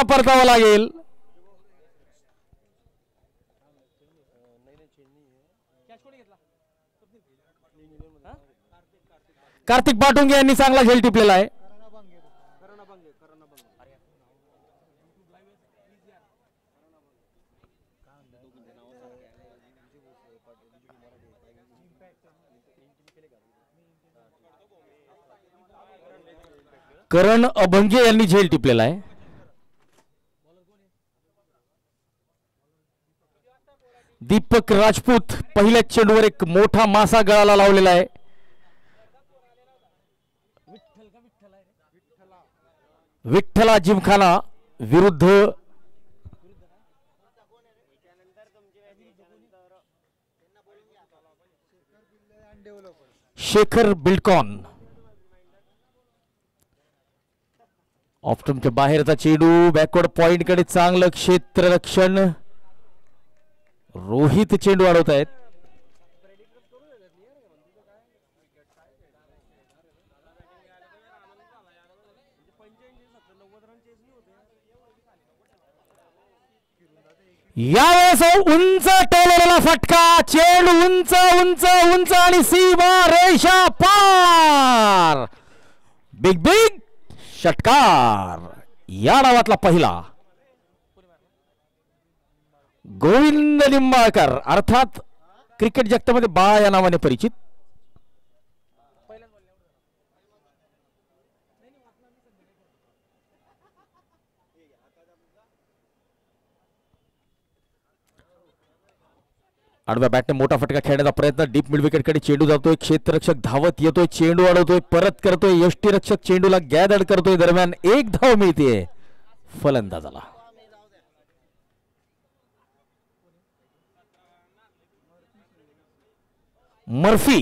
परतावा लागेल. कार्तिक पाटुंगे यांनी चांगला झेल टिपलेला आहे. करण अभंगे यांनी झेल टिपलेला आहे. दीपक राजपूत पहिल्या चेंडूवर एक मोठा मासा गळाला लावलेला आहे. विठ्ठला जिमखाना विरुद्ध शेखर बिल्डकॉन. ऑफ्टमच्या बाहेरचा चेंडू बॅकवर्ड पॉइंट कडे चांगलं क्षेत्ररक्षण. रोहित चेंडू अडवत आहेत. यावेळेस उंच टोललेला फटका. चेंडू उंच उंच उंच आणि सीमा रेषा पार. बिग बिग षटकार. या डावातला पहिला. गोविंद निंबाळकर अर्थात क्रिकेट जगतामध्ये बाळा या नावाने परिचित. आडव्या बॅटने मोठा फटका खेळण्याचा प्रयत्न. डीप मिड विकेट कडे चेंडू जातोय. क्षेत्ररक्षक धावत येतोय. चेंडू अडवतोय. परत करतोय. यष्टीरक्षक चेंडूला गॅदड करतोय. दरम्यान एक धाव मिळते फलंदाजाला. मर्फी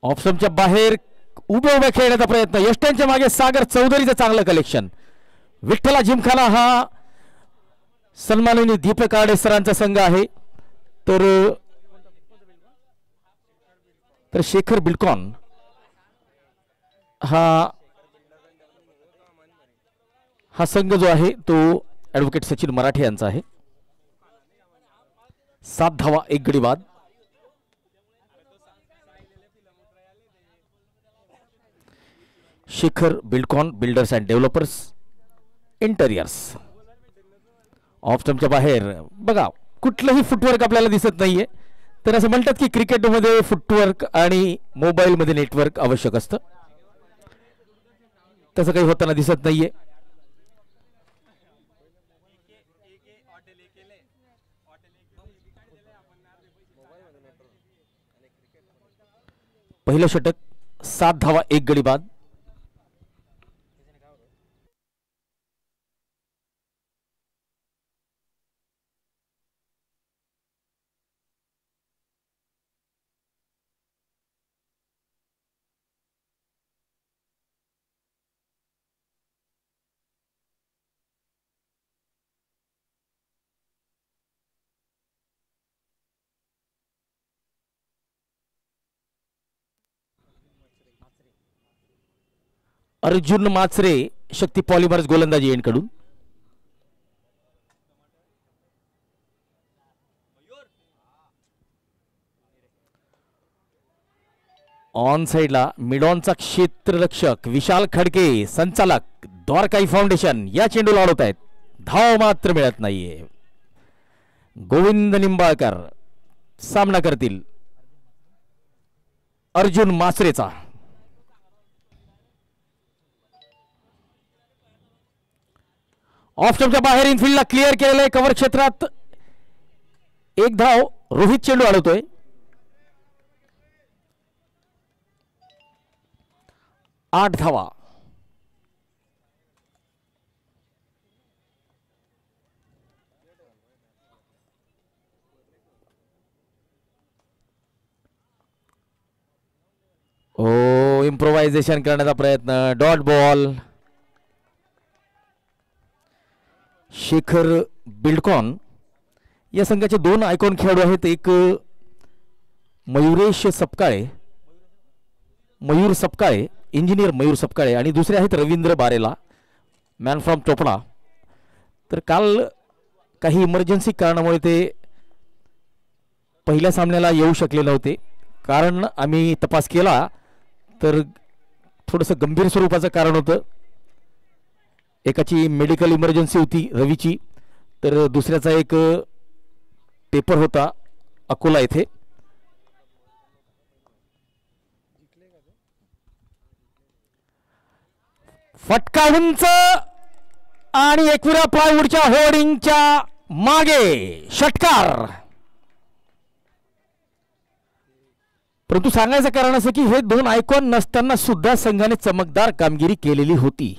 ऑप्शनच्या बाहेर उभे उभे खेळण्याचा प्रयत्न. यष्ट्यांच्या मागे सागर चौधरीचं चांगलं कलेक्शन. विठ्ठला जिमखाना हा सन्माननीय दीपक आडे सरांचा संघ आहे. तर शेखर बिल्डकॉन हा संघ जो आहे तो ऍडव्होकेट सचिन मराठे यांचा आहे. 7 धावा 1 गडी बाद. Shekhar Buildcon builders and developers interiors. Off स्टंपच्या बाहेर बघा कुठलंही फुटवर्क आपल्याला दिसत नाहीये. तर असं म्हणतात की क्रिकेटमध्ये फुटवर्क आणि मोबाईलमध्ये नेटवर्क आवश्यक असतं. तसं काही होताना दिसत नाहीये. पहिलं षटक 7 धावा 1 गडी बाद. अर्जुन माचरे शक्ती पॉलिमर्स गोलंदाजी एंडकडून. ऑन साइडला मिडॉनचा क्षेत्ररक्षक विशाल खडके संचालक द्वारकाई फाउंडेशन या चेंडूला अडवत आहेत. धाव मात्र मिळत नाहीये. गोविंद निंबाळकर सामना करतील अर्जुन माचरेचा. ऑफ स्टंपच्या बाहेर इनफिल्डला क्लिअर केलेलं आहे. कव्हर क्षेत्रात 1 धाव. रोहित चेंडू अडवतोय. 8 धावा. इम्प्रोव्हायझेशन करण्याचा प्रयत्न. Dot ball. शेखर बिल्डकॉन या संघाचे दोन आयकॉन खेळाडू आहेत. एक मयूर सपकाळे इंजिनियर मयूर सपकाळे आणि दुसरे आहेत रवींद्र बारेला मॅन फ्रॉम चोपडा. तर काल काही इमर्जन्सी कारणामुळे ते पहिल्या सामन्याला येऊ शकले नव्हते. कारण आम्ही तपास केला तर थोडंसं गंभीर स्वरूपाचं कारण होतं. एकाची मेडिकल इमर्जन्सी होती रवीची, तर दुसऱ्याचा एक पेपर होता अकोला येथे. फटका उंच आणि एकविरा प्लायवूडच्या होर्डिंगच्या मागे षटकार. परंतु सांगायचं कारण असं की हे दोन आयकॉन नसताना सुद्धा संघाने चमकदार कामगिरी केलेली होती.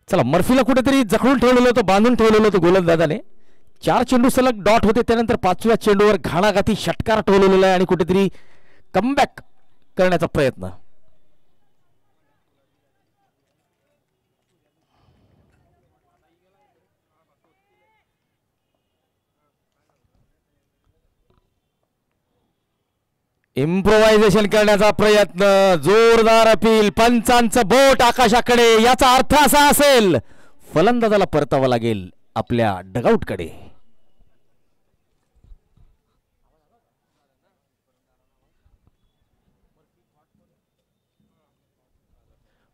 चला, मर्फीला कुठेतरी जखडून ठेवलेलं होतं, बांधून ठेवलेलं होतं गोलंदाजाने. 4 चेंडू सलग डॉट होते, त्यानंतर 5व्या चेंडूवर घाणाघाती षटकार ठेवलेला आहे आणि कुठेतरी कमबॅक करण्याचा प्रयत्न. इम्प्रोव्हायझेशन करण्याचा प्रयत्न, जोरदार अपील, पंचांचं बोट आकाशाकडे. याचा अर्थ असा असेल फलंदाजाला परतावा लागेल आपल्या डगआउटकडे.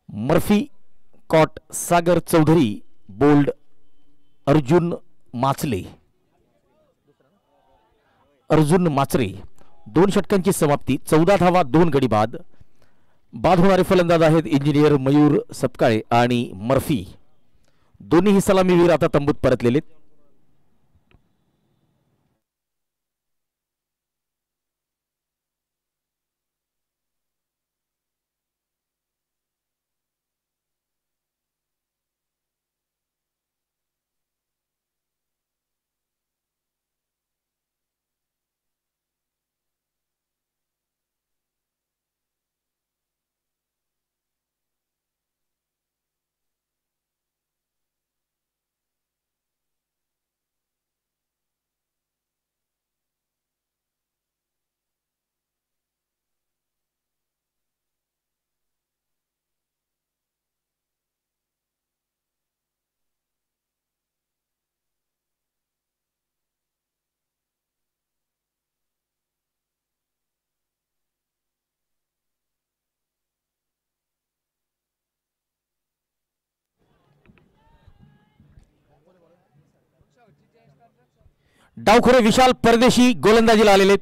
मर्फी कॉट सागर चौधरी, बोल्ड अर्जुन माचरे. 2 षटकांची समाप्ती, 14 धावा, 2 गडी बाद. बाद होणारे फलंदाज आहेत इंजिनियर मयूर सपकाळे आणि मर्फी. दोन्ही सलामीवीर आता तंबूत परतलेले. डावखुरे विशाल परदेशी गोलंदाजीला आलेले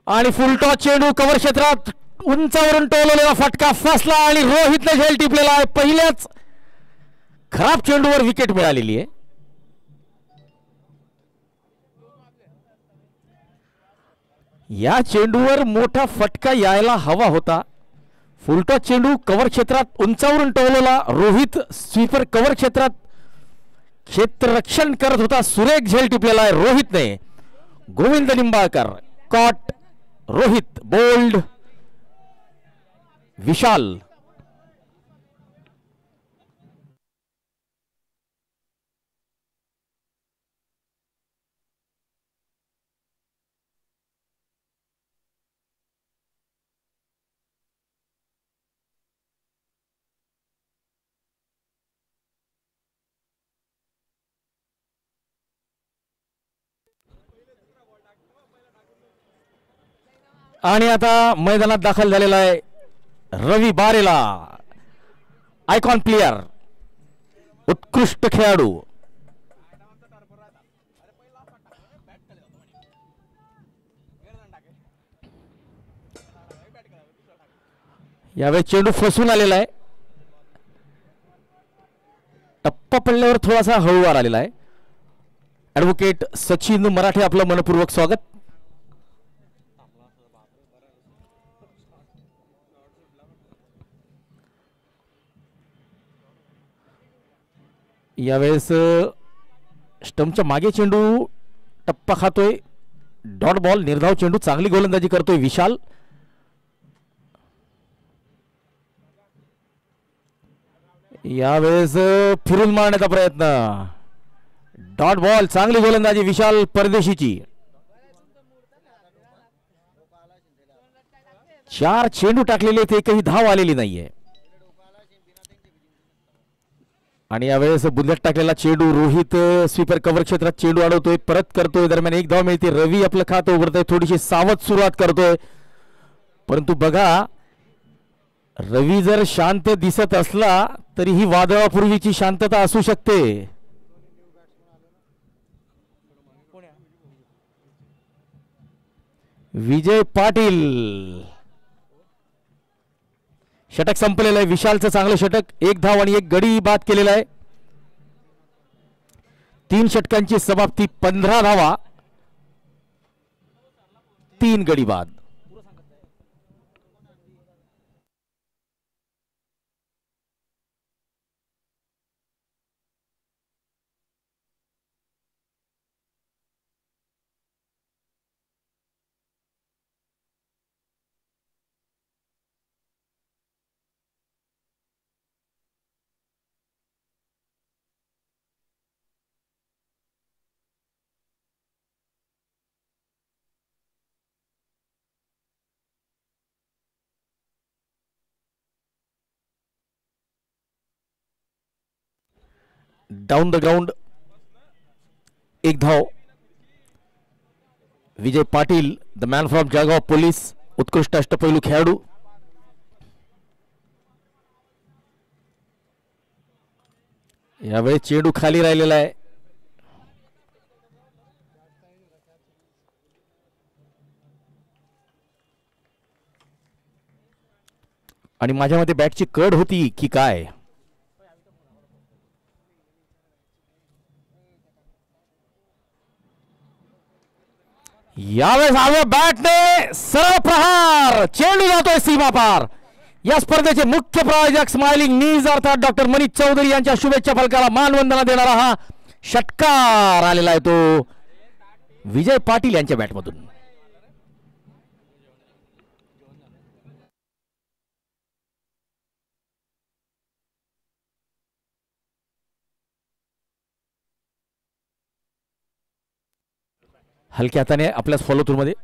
आणि फुलटॉस चेंडू कव्हर क्षेत्रात उंचावरून टोललेला फटका फसला आणि रोहितने झेल टिपलेला आहे. पहिल्याच खराब चेंडूवर विकेट मिळालेली आहे. या चेंडूवर मोठा फटका यायला हवा होता. फुलटॉस चेंडू कव्हर क्षेत्रात उंचावरून टोललेला, रोहित स्वीपर कव्हर क्षेत्रात क्षेत्ररक्षण करत होता. सुरेख झेल टिपलेला आहे रोहितने. गोविंद निंबाळकर कॉट, रोहित बोल्ड, विशाल. आणि आता मैदानात दाखल झालेला आहे रवी बारेला, आयकॉन प्लेयर, उत्कृष्ट खेळाडू. यावेळी चेंडू फसून आलेला आहे. टप्पा पडल्यावर थोडासा हळूवार आलेला आहे. ॲडव्होकेट सचिन मराठे आपलं मनपूर्वक स्वागत. यावेळेस स्टंपच्या मागे चेंडू टप्पा खातोय. डॉट बॉल, निर्धाव चेंडू, चांगली गोलंदाजी करतोय विशाल. यावेळेस फिरून मारण्याचा प्रयत्न. डॉट बॉल, चांगली गोलंदाजी विशाल परदेशीची. 4 चेंडू टाकलेले, एकही धाव आलेली नाहीये. आणि यावेळेस बुलेट टाकलेला चेंडू रोहित स्वीपर कव्हर क्षेत्रात चेंडू अडवतोय, परत करतोय. दरम्यान एक धाव मिळते. रवी आपलं खातं उघडतोय, थोडीशी सावध सुरुवात करतोय. परंतु बघा, रवी जर शांत दिसत असला तरी ही वादळापूर्वीची शांतता असू शकते. विजय पाटील, षटक संपलेलं आहे. विशालचं चांगलं षटक, 1 धाव आणि 1 गडी बाद केलेला आहे. 3 षटकांची समाप्ती, 15 धावा, 3 गडी बाद. डाऊन द ग्राउंड, 1 धाव. Vijay Patil, the man from Jalgaon police, उत्कृष्ट अष्टपैलू खेळाडू. यावेळी चेंडू खाली राहिलेला आहे. आणि माझ्या मते बॅटची कड होती की काय. यावेळेस आव्या बॅटने सरळ प्रहार, चेंडू जातोय सीमा पार. या स्पर्धेचे मुख्य प्रायोजक स्माइलिंग नीज अर्थात डॉक्टर मनीष चौधरी यांच्या शुभेच्छा फलकाला मानवंदना देणारा हा षटकार आलेला आहे तो विजय पाटील यांच्या बॅटमधून. हलक्या हाताने आपल्याच फॉलो थ्रू मध्ये.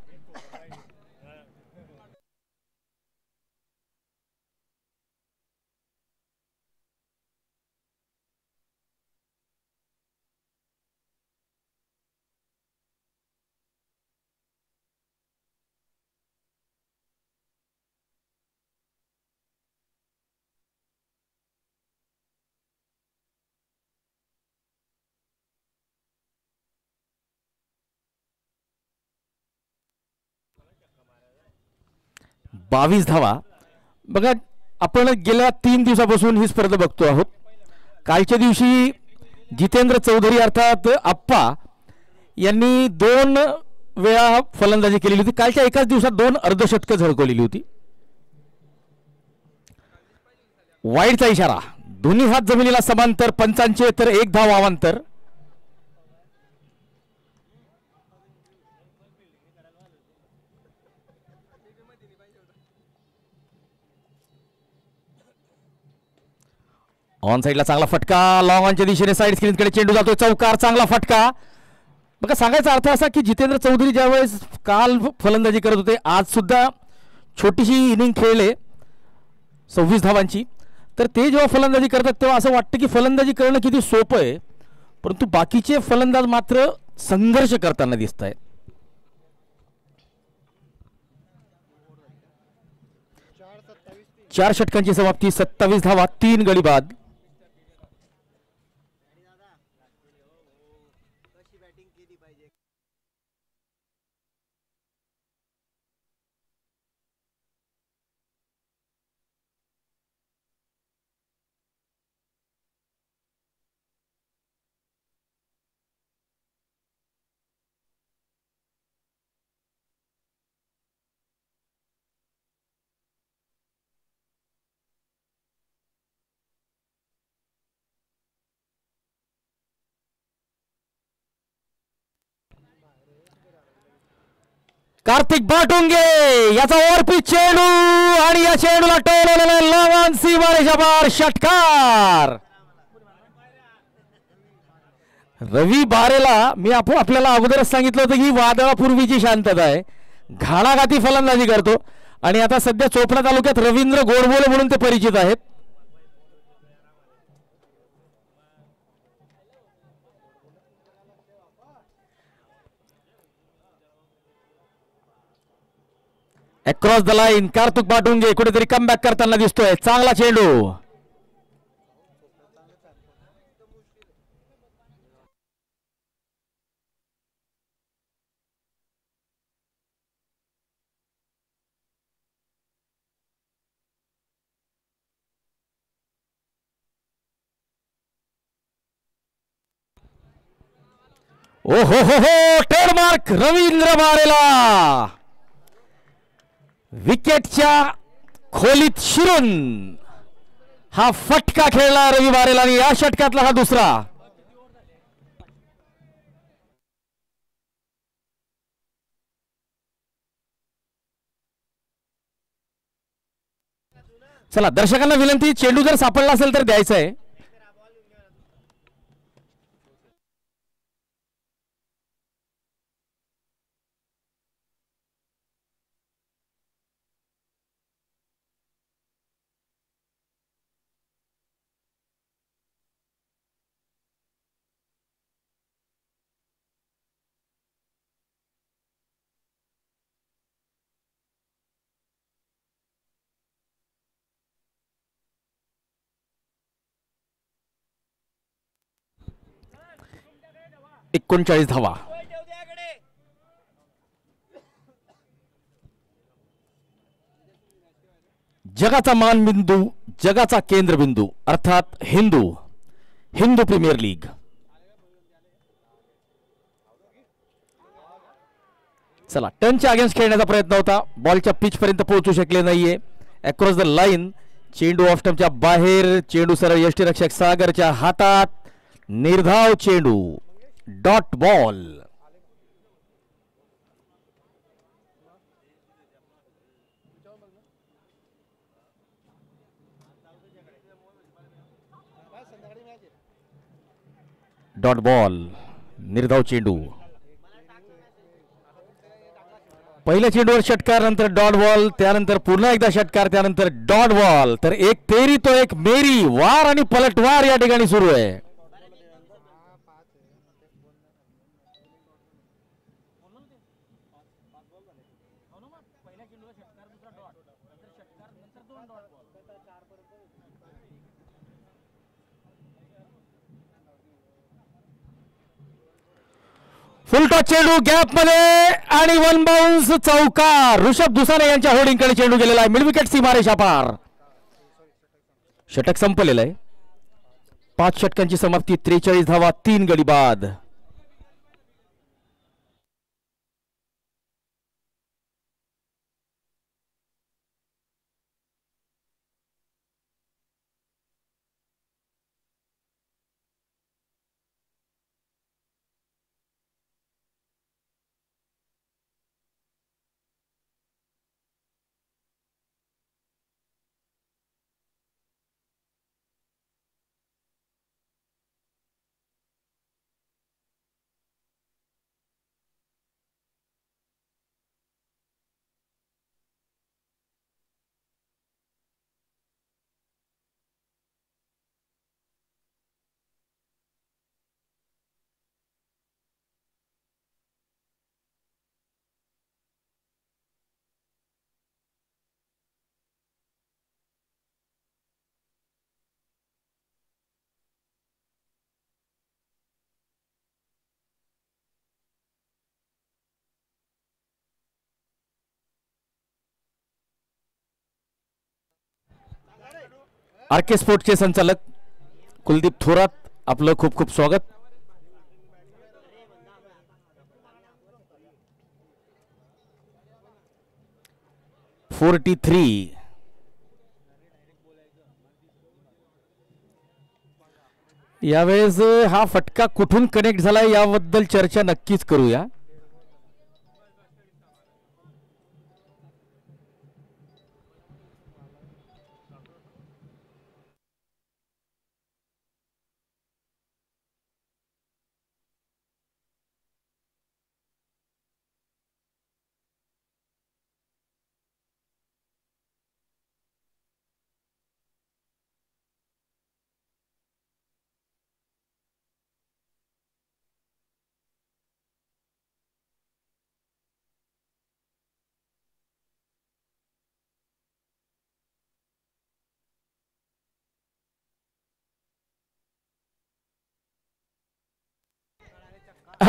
बावीस धावा. बघा, आपण गेल्या 3 दिवसापासून ही स्पर्धा बघतो आहोत. कालच्या दिवशी जितेंद्र चौधरी अर्थात आप्पा यांनी 2 वेळा फलंदाजी केलेली होती. कालच्या एकाच दिवसात 2 अर्धशतकं झळकवलेली होती. वाईडचा इशारा, दोन्ही हात जमिनीला समांतर, पंचांचे तर 1 धाव अवांतर. ऑन साइडला चांगला फटका, लॉंग ऑनच्या दिशेने साइड स्क्रीनकडे चेंडू जातोय, चौकार, चांगला फटका. बघा, सांगायचा अर्थ असा की जितेंद्र चौधरी ज्यावेळेस काल फलंदाजी करत होते, आज सुद्धा छोटीशी इनिंग खेळले 26 धावांची, तर ते जेव्हा फलंदाजी करतात तेव्हा असं वाटतं की फलंदाजी करणं किती सोपं आहे, परंतु बाकीचे फलंदाज मात्र संघर्ष करताना दिसत आहेत. चार षटकांची समाप्ती, 27 धावा, 3 गडी बाद. कार्तिक बाटुंगे याचा ओव्हरपिच चेंडू आणि या चेंडूला टोलवलेला लवन सीमारेषा पार षटकार. रवी बारेला मी आपल्याला अगोदरच सांगितलं होतं की वादळापूर्वीची शांतता आहे, घाणाघाती फलंदाजी करतो आणि आता सध्या चोपडा तालुक्यात रवींद्र गोडबोले म्हणून ते परिचित आहेत. अक्रॉस द लाईन कार्तिक बाटुंगे कुठेतरी कमबॅक करताना दिसतोय. चांगला चेंडू. ओ हो हो हो ट्रेडमार्क रवींद्र बारेला विकेटच्या खोलीत शिरून हा फटका खेळला रवी बारेला आणि या षटकातला हा दुसरा. चला दर्शकांना विनंती, चेंडू जर सापडला असेल तर द्यायचा आहे. एकोणचाळीस धावा. जगाचा मानबिंदू, जगाचा केंद्रबिंदू अर्थात हिंदू प्रीमियर लीग. चला टर्नच्या अगेन्स्ट खेळण्याचा प्रयत्न होता, बॉलच्या पिच पर्यंत पोहोचू शकले नाहीये. अक्रॉस द लाईन चेंडू ऑफ स्टंपच्या बाहेर, चेंडू सरळ यष्टीरक्षक सागरच्या हातात. निर्धाव चेंडू, डॉट बॉल. डॉट बॉल, निर्धाव चेंडू. पहिल्या चेंडूवर षटकार, नंतर डॉट बॉल, त्यानंतर पुन्हा एकदा षटकार, त्यानंतर डॉट बॉल. तर एक तेरी तो एक मेरी, वार आणि पलटवार या ठिकाणी सुरू आहे. फुलटॉस चेंडू गॅप मध्ये आणि वन बाउन्स चौकार. ऋषभ दुसाने यांच्या होल्डिंगकडे चेंडू गेलेला आहे. मिड विकेट सीमारेषा पार. षटक संपलेलं आहे. 5 षटकांची समाप्ती, 43 धावा, 3 गडी बाद. आरके स्पोर्ट्सचे संचालक कुलदीप थोरात, आपलं खूप खूप स्वागत. यावेळेस हा फटका कुठून कनेक्ट झाला याबद्दल चर्चा नक्कीच करूया.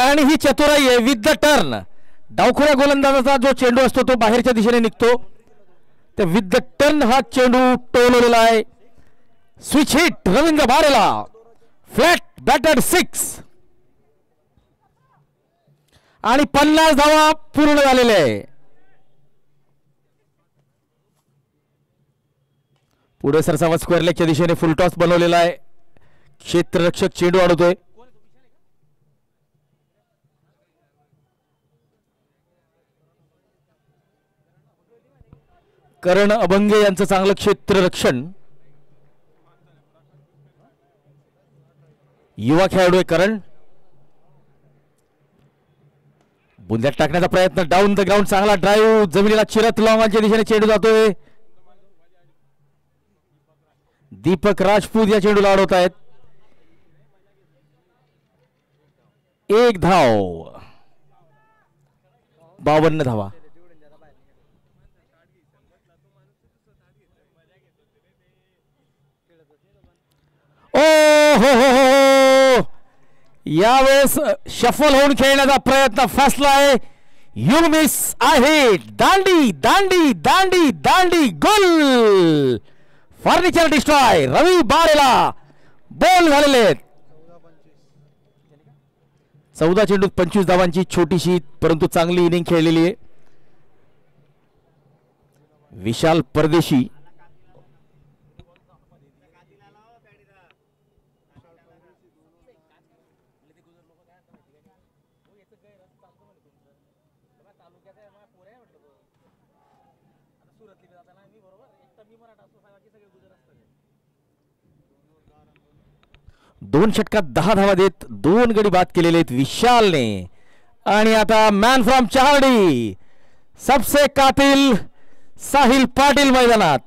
आणि ही चतुराई आहे विथ द टर्न. डावखुऱ्या गोलंदाजाचा जो चेंडू असतो तो बाहेरच्या दिशेने निघतो. तर विथ द टर्न हा चेंडू टोलवलेला आहे. Switch hit Ravindra Barela. Flat batted 6 आणि 50 धावा पूर्ण झालेले आहे. पुढे सरसावा स्क्वेअर लेगच्या दिशेने फुल टॉस बनवलेला आहे. क्षेत्ररक्षक चेंडू अडवतोय. करण अभंगे यांचं चांगलं क्षेत्ररक्षण. युवा खेळाडू आहे करण. बुंद्यात टाकण्याचा प्रयत्न. डाऊन द ग्राउंड चांगला ड्राईव्ह जमिनीला चिरत लॉंगांच्या दिशेने चेंडू जातोय. दीपक राजपूत या चेंडूला अडवत आहेत. 1 धाव 52 धावा. ओ हो यावेळेस शफल होऊन खेळण्याचा प्रयत्न फसला आहे. यू मिस आहे. दांडी दांडी दांडी दांडी गोल. Furniture destroy. Ravi Barela ball झालेले आहेत. 14 चेंडूत 25 धावांची छोटीशी परंतु चांगली इनिंग खेळलेली आहे. विशाल परदेशी दोन षटकात 10 धावा देत 2 गडी बाद केलेले आहेत विशालने. आणि आता मॅन फ्रॉम चहाडी सबसे कातिल साहिल पाटील मैदानात.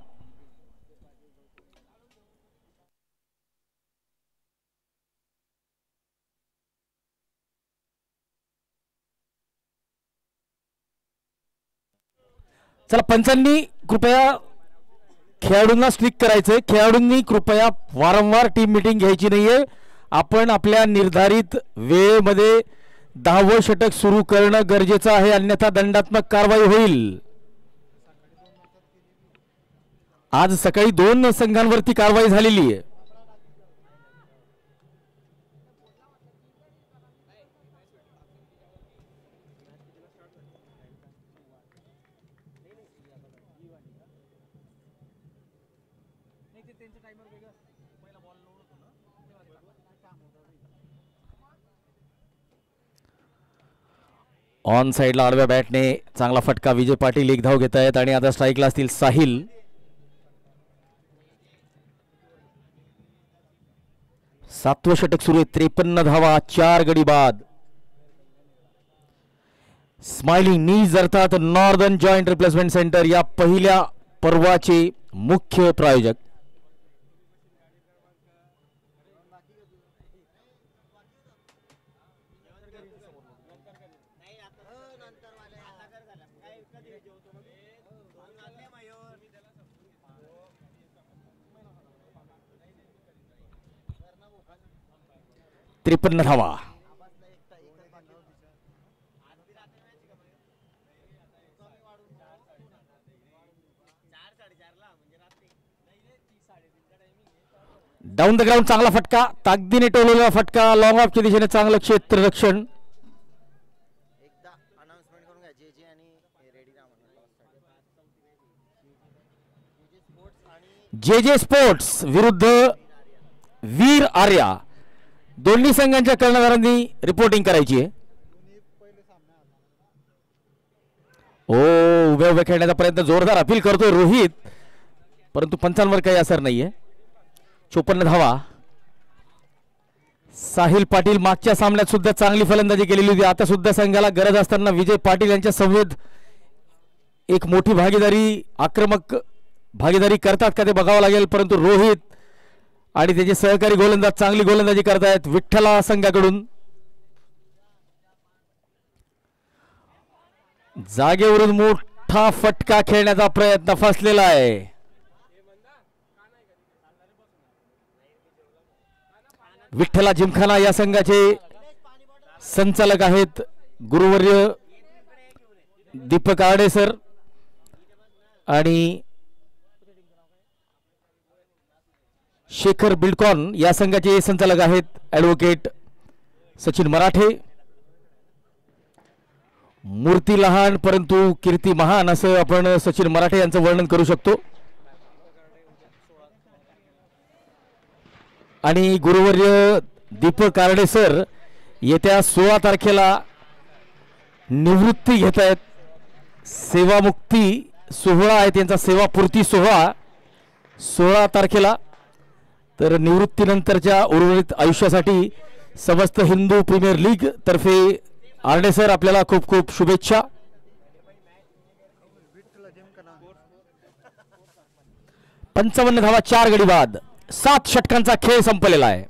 चला पंचांनी कृपया खेळाडूंना स्ट्रिक करायचंय. खेळाडूंनी कृपया वारंवार टीम मीटिंग घ्यायची नाहीये. आपण आपल्या निर्धारित वेळेमध्ये 10वं षटक सुरू करणं गरजेचं आहे अन्यथा दंडात्मक कारवाई होईल. आज सकाळी 2 संघांवरती कारवाई झालेली आहे. ऑन साइडला आडव्या बॅटने चांगला फटका. विजय पाटील 1 धाव घेत आहेत आणि आता स्ट्राईकला असतील साहिल. सातवं षटक सुरू आहे. 53 धावा 4 गडी बाद. स्माइलिंग नीज अर्थात नॉर्दर्न जॉइंट रिप्लेसमेंट सेंटर या पहिल्या पर्वाचे मुख्य प्रायोजक. त्रेपन्न धावा. डाऊन द ग्राउंड चांगला फटका. ताकदीने टोलवलेला फटका. लॉंग ऑफच्या दिशेने चांगलं क्षेत्ररक्षण. जे स्पोर्ट्स विरुद्ध वीर आर्या दोन्ही संघांच्या कर्णधारांनी रिपोर्टिंग करायची आहे. उभ्या उभ्या खेळण्याचा प्रयत्न जोरदार अपील करतोय रोहित परंतु पंचांवर काही असर नाहीये. 54 धावा. साहिल पाटील मागच्या सामन्यात सुद्धा चांगली फलंदाजी केलेली होती. आता सुद्धा संघाला गरज असताना विजय पाटील यांच्या संवेद एक मोठी भागीदारी आक्रमक भागीदारी करतात का ते बघावं लागेल. परंतु रोहित आणि त्याचे सहकारी गोलंदाज चांगली गोलंदाजी करतायत. विठ्ठला संघाकडून जागेवरून मोठा फटका खेळण्याचा प्रयत्न फसलेला आहे. विठ्ठला जिमखाना या संघाचे संचालक आहेत गुरुवर्य दीपक आडे सर आणि शेखर बिल्डकॉन या संघाचे संचालक आहेत ॲडव्होकेट सचिन मराठे. मूर्ती लहान परंतु कीर्ती महान असं आपण सचिन मराठे यांचं वर्णन करू शकतो. आणि गुरुवर्य दीपक आरडे सर येत्या 16 तारखेला निवृत्ती घेत आहेत. सेवामुक्ती सोहळा आहे त्यांचा, सेवापूर्ती सोहळा 16 तारखेला. तर निवृत्तीनंतरच्या उर्वरित आयुष्यासाठी समस्त हिंदू प्रीमियर लीग तर्फे आरडे सर आपल्याला खूप खूप शुभेच्छा. 55 धावा 4 गडी बाद. 7 षटकांचा खेळ संपलेला आहे.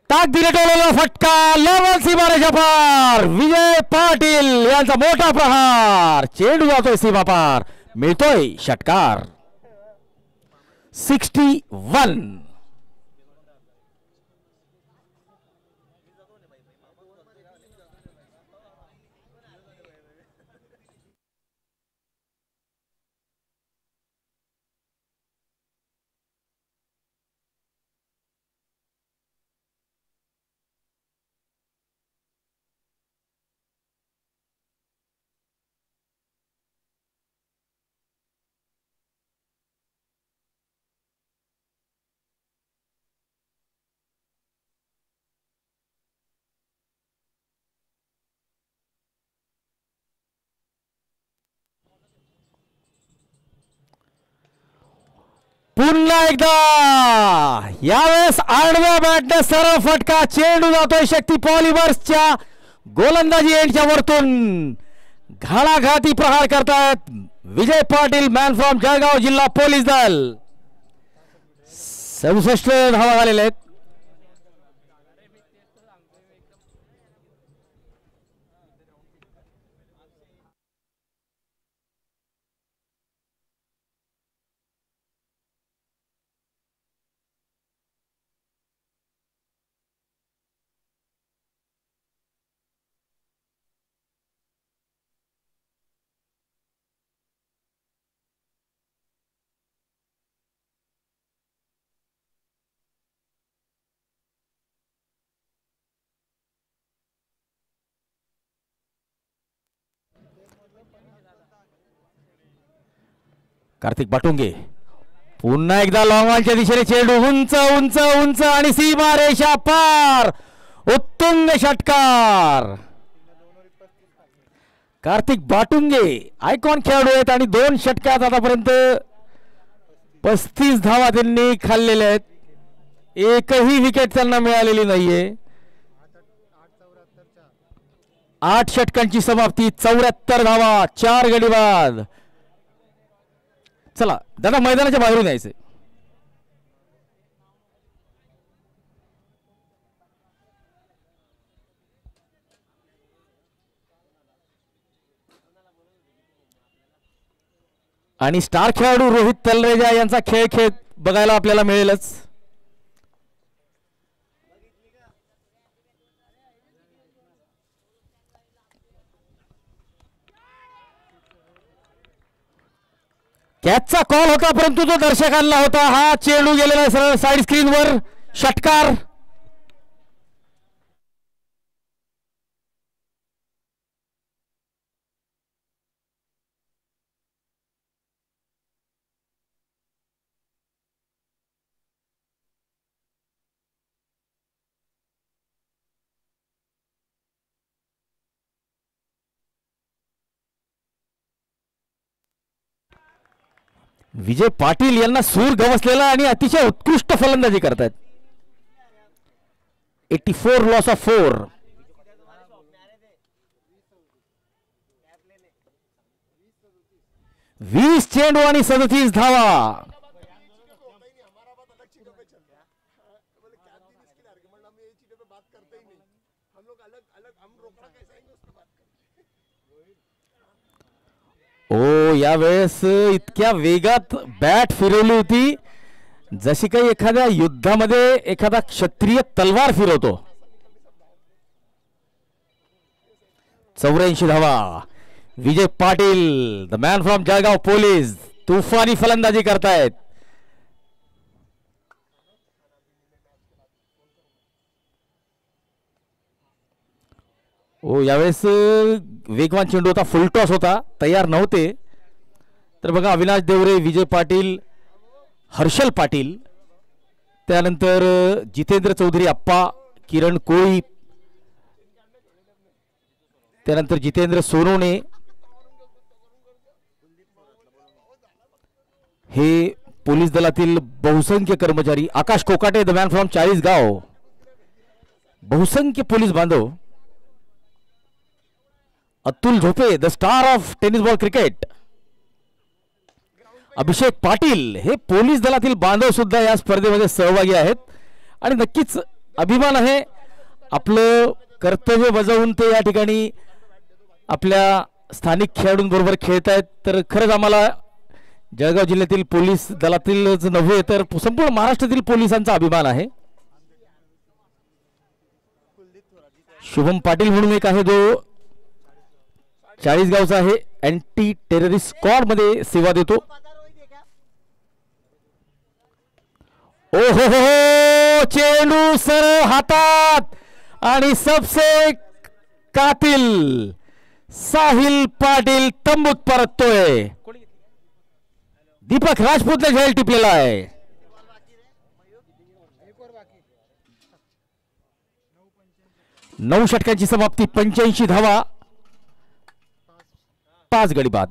ताकदीने टोलवला फटका, लेवल सीमारेषा पार. विजय पाटील यांचा मोठा प्रहार. चेंडू जातोय सीमा पार, मिळतोय षटकार. 61. पुन्हा एकदा यावेळेस आडव्या बॅटने सरळ फटका. चेंडू जातोय शक्ती पॉलिमर्सच्या गोलंदाजी एंडच्या वरतून. घालाघाती प्रहार करतायत विजय पाटील, मॅन फ्रॉम जळगाव जिल्हा पोलीस दल. 67 धावा झालेल्या आहेत. कार्तिक बाटुंगे पुन्हा एकदा लॉंगॉनच्या दिशेने चेंडू उंच उंच उंच आणि सीमारेषा पार. उत्तुंग षटकार. कार्तिक बाटुंगे आयकॉन खेळाडू आहेत आणि 2 षटकात आतापर्यंत 35 धावा त्यांनी खाल्लेल्या आहेत. एकही विकेट त्यांना मिळालेली नाहीये. 8 षटकांची समाप्ती, 74 धावा, 4 गडी बाद. चला दादा मैदानाच्या बाहेरून यायचे. आणि स्टार खेळाडू रोहित तलरेजा यांचा खेळ खेळ बघायला आपल्याला मिळेलच. कॅचचा कॉल होता परंतु तो दर्शकांना होता. हा चेंडू गेलेला सरळ साइड स्क्रीनवर. षटकार. विजय पाटील यांना सूर गवसलेला आणि अतिशय उत्कृष्ट फलंदाजी करतात. 84 लॉस ऑफ 4. 20 चेंडू आणि 37 धावा. ओ यावेळेस इतक्या वेगात बॅट फिरवली होती जशी काही एखाद्या युद्धामध्ये एखादा क्षत्रिय तलवार फिरवतो. 84 धावा. Vijay Patil the man from Jalgaon police तुफानी फलंदाजी करतायत. ओ यावेळेस वेगवान चेंडू होता, फुल टॉस होता, तयार नव्हते. तर बघा अविनाश देवरे, विजय पाटील, हर्षल पाटील, त्यानंतर जितेंद्र चौधरी अप्पा, किरण कोळी, त्यानंतर जितेंद्र सोनवणे हे पोलीस दलातील बहुसंख्य कर्मचारी. Akash Kokate the man from Chalisgaon, बहुसंख्य पोलीस बांधव. Atul Zope the star of tennis ball cricket. Abhishek Patil हे पोलीस दलातील बांधव सुद्धा या स्पर्धेमध्ये सहभागी आहेत आणि नक्कीच अभिमान आहे. आपलं कर्तव्य बजावून ते या ठिकाणी आपल्या स्थानिक खेळाडूंबरोबर खेळतायत. तर खरंच आम्हाला जळगाव जिल्ह्यातील पोलीस दलातीलच नव्हे तर संपूर्ण महाराष्ट्रातील पोलिसांचा अभिमान आहे. शुभम पाटील म्हणून एक आहे जो चाळीसगावचा आहे, अँटी टेररिस्ट स्क्वॉड मध्ये सेवा देतो. ओ हो चेंडू सरळ हातात आणि सबसे कातिल साहिल पाटील तंबूत परततोय. दीपक राजपूतने झेल टिपलेला आहे. नऊ षटकांची समाप्ती, 85 धावा, 5 गडी बाद.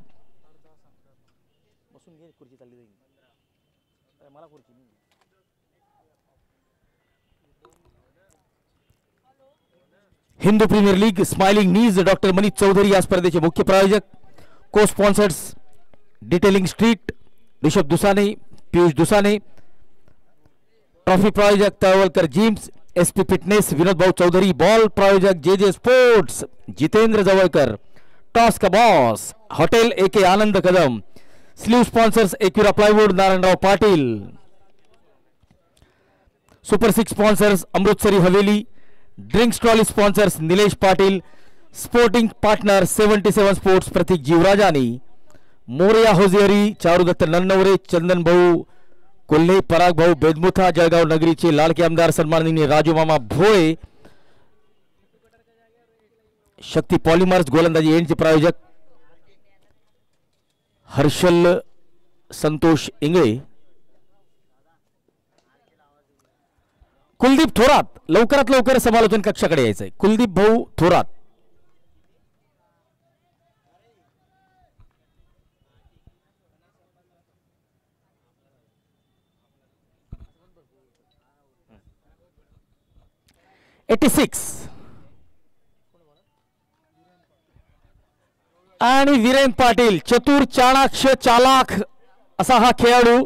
Hindu premier league smiling knees doctor Manish Chaudhari या स्पर्धेचे मुख्य प्रायोजक. Co sponsors detailing street Rishabh Dusane, Piyush Dusane. Trophy प्रायोजक Talwalkar gyms, SP fitness Vinod Bhau Chaudhari. Ball प्रायोजक J sports Jitendra Jawalkar. Toss का boss hotel AK Anand Kadam. Sleeve sponsors Ekvira plywood Narayanrao Patil. Super 6 sponsors Amritsari Haveli. Drinks trolley sponsors Nilesh Patil. Sporting partner 77 sports Pratik Jivrajani. Morya hosiery Charudatta Nannaware, चंदन भाऊ कोल्हे, पराग भाऊ बेदमुथा. जळगाव नगरीचे लाडके आमदार सन्माननीय राजू मामा भोळे. शक्ती पॉलिमर्स गोलंदाजी एंडचे प्रायोजक हर्षल संतोष इंगळे. कुलदीप थोरात लवकरात लवकर समालोचन कक्षाकडे यायचंय. कुलदीप भाऊ थोरात. आणि वीरेन पाटील चतुर चाणाक्ष चालाख असा हा खेळाडू.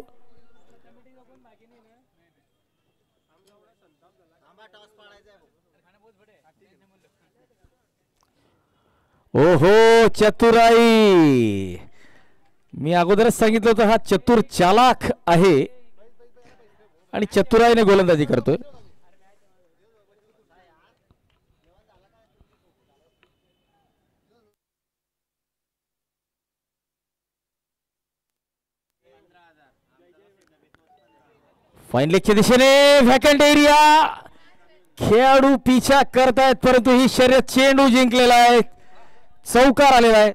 ओहो चतुराई, मी अगोदरच सांगितलं होतं हा चतुर चालाख आहे आणि चतुराईने गोलंदाजी करतोय. फाईन लेगच्या दिशेने व्हॅकंट एरिया. खेळाडू पिछा करतायत परंतु ही शर्यत चेंडू जिंकलेला आहे, चौकार आलेला आहे.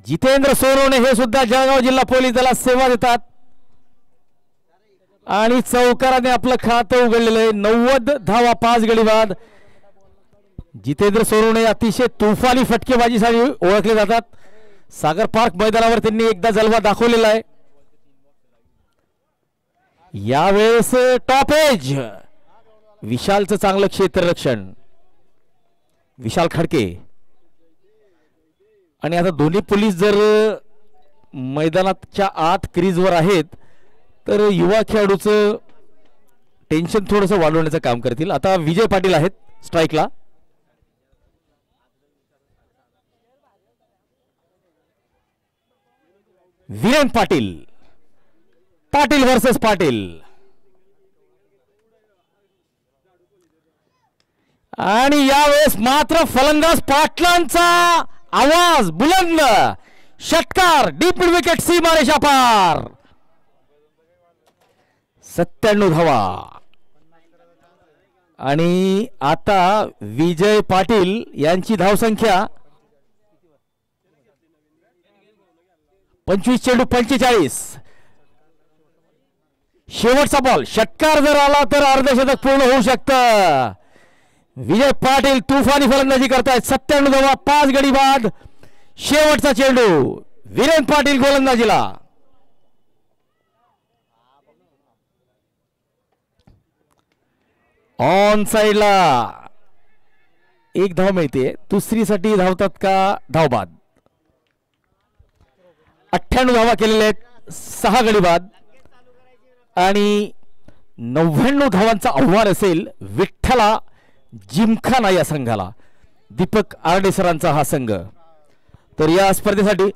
जितेंद्र सोनवणे हे सुद्धा जळगाव जिल्हा पोलीस दलात सेवा देतात आणि चौकाराने आपलं खातं उघडलेलं आहे. 90 धावा, 5 गडी बाद. जितेंद्र सोनवणे अतिशय तुफानी फटकेबाजीसाठी ओळखले जातात. सागर पार्क मैदानावर त्यांनी एकदा जलवा दाखवलेला आहे. यावेळेस टॉप एज विशालचं चांगलं क्षेत्ररक्षण, विशाल खडके. आणि आता दोन्ही पोलीस जर मैदानाच्या आत क्रीजवर आहेत तर युवा खेळाडूचं टेन्शन थोडंसं वाढवण्याचं काम करतील. आता विजय पाटील आहेत स्ट्राईकला. वीरेन पाटील, पाटील वर्सेस पाटील. आणि यावेळेस मात्र फलंदाज पाटलांचा आवाज बुलंद, षटकार, डीप विकेट, सीमारेषा पार. 97 धावा. आणि आता विजय पाटील यांची धावसंख्या 25 चेंडू 45. शेवटचा बॉल, षटकार जर आला तर अर्धशतक पूर्ण होऊ शकतं. विजय पाटील तुफानी फलंदाजी करतायत. 97 धावा, 5 गडी बाद. शेवटचा चेंडू, वीरेन पाटील गोलंदाजीला. ऑन साइडला एक धाव मिळते. दुसरीसाठी धावतात का धावबाद. 98 धावा केलेल्या आहेत, 6 गडी बाद. आणि 99 धावांचा आव्हान असेल विठ्ठला जिमखाना या संघाला. दीपक आरडेसरांचा हा संघ. तर या स्पर्धेसाठी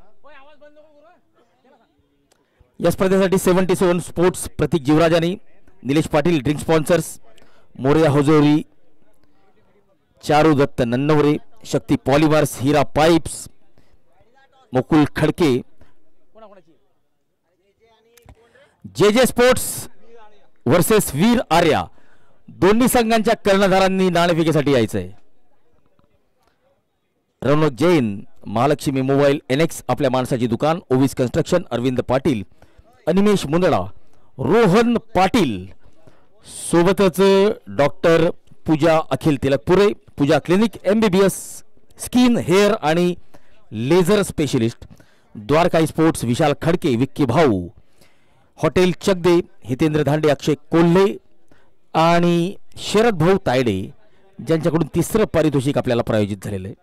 77 sports, Pratik जीवराजानी, Nilesh Patil drink sponsors, Morya हजोरी, Charu Datta Nannaware, शक्ती पॉलिमर्स, हिरा पाइप्स, मुकुल खडके, जे स्पोर्ट्स वर्सेस वीर आर्या. दोन्ही संघांच्या कर्णधारांनी नाणेफेकीसाठी यायचंय. रौनक जैन, महालक्ष्मी मोबाईल, एनएक्स आपल्या माणसाची दुकान, ओवीस कन्स्ट्रक्शन, अरविंद पाटील, अनिमेश मुंदडा, रोहन पाटील, सोबतच डॉक्टर पूजा अखिल तिलकपुरे, पूजा क्लिनिक, MBBS स्किन हेअर आणि लेझर स्पेशलिस्ट, द्वारकाई स्पोर्ट्स, विशाल खडके, विक्की भाऊ, हॉटेल चकदे, हितेंद्र धांडे, अक्षय कोल्हे आणि शरद भाऊ तायडे, ज्यांच्याकडून तिसरं पारितोषिक आपल्याला प्रायोजित झालेलं आहे.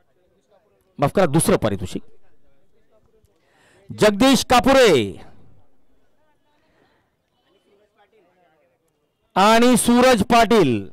माफ करा, दुसरं पारितोषिक. जगदीश कापुरे आणि सूरज पाटील.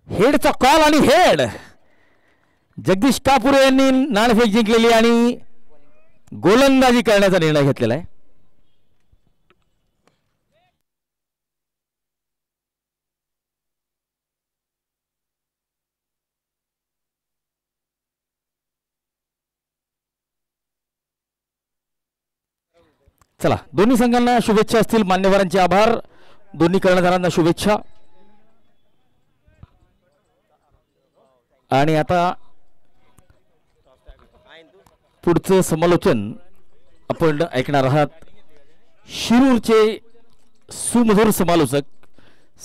हेडचा कॉल आणि हेड. जगदीश कापुरे यांनी नाणेफेक जिंकलेली आणि गोलंदाजी करण्याचा निर्णय घेतलेला आहे. चला, दोन्ही संघांना शुभेच्छा असतील. मान्यवरांचे आभार. दोन्ही कर्णधारांना शुभेच्छा. आणि आता पुढचं समालोचन आपण ऐकणार आहात. शिरूरचे सुमधुर समालोचक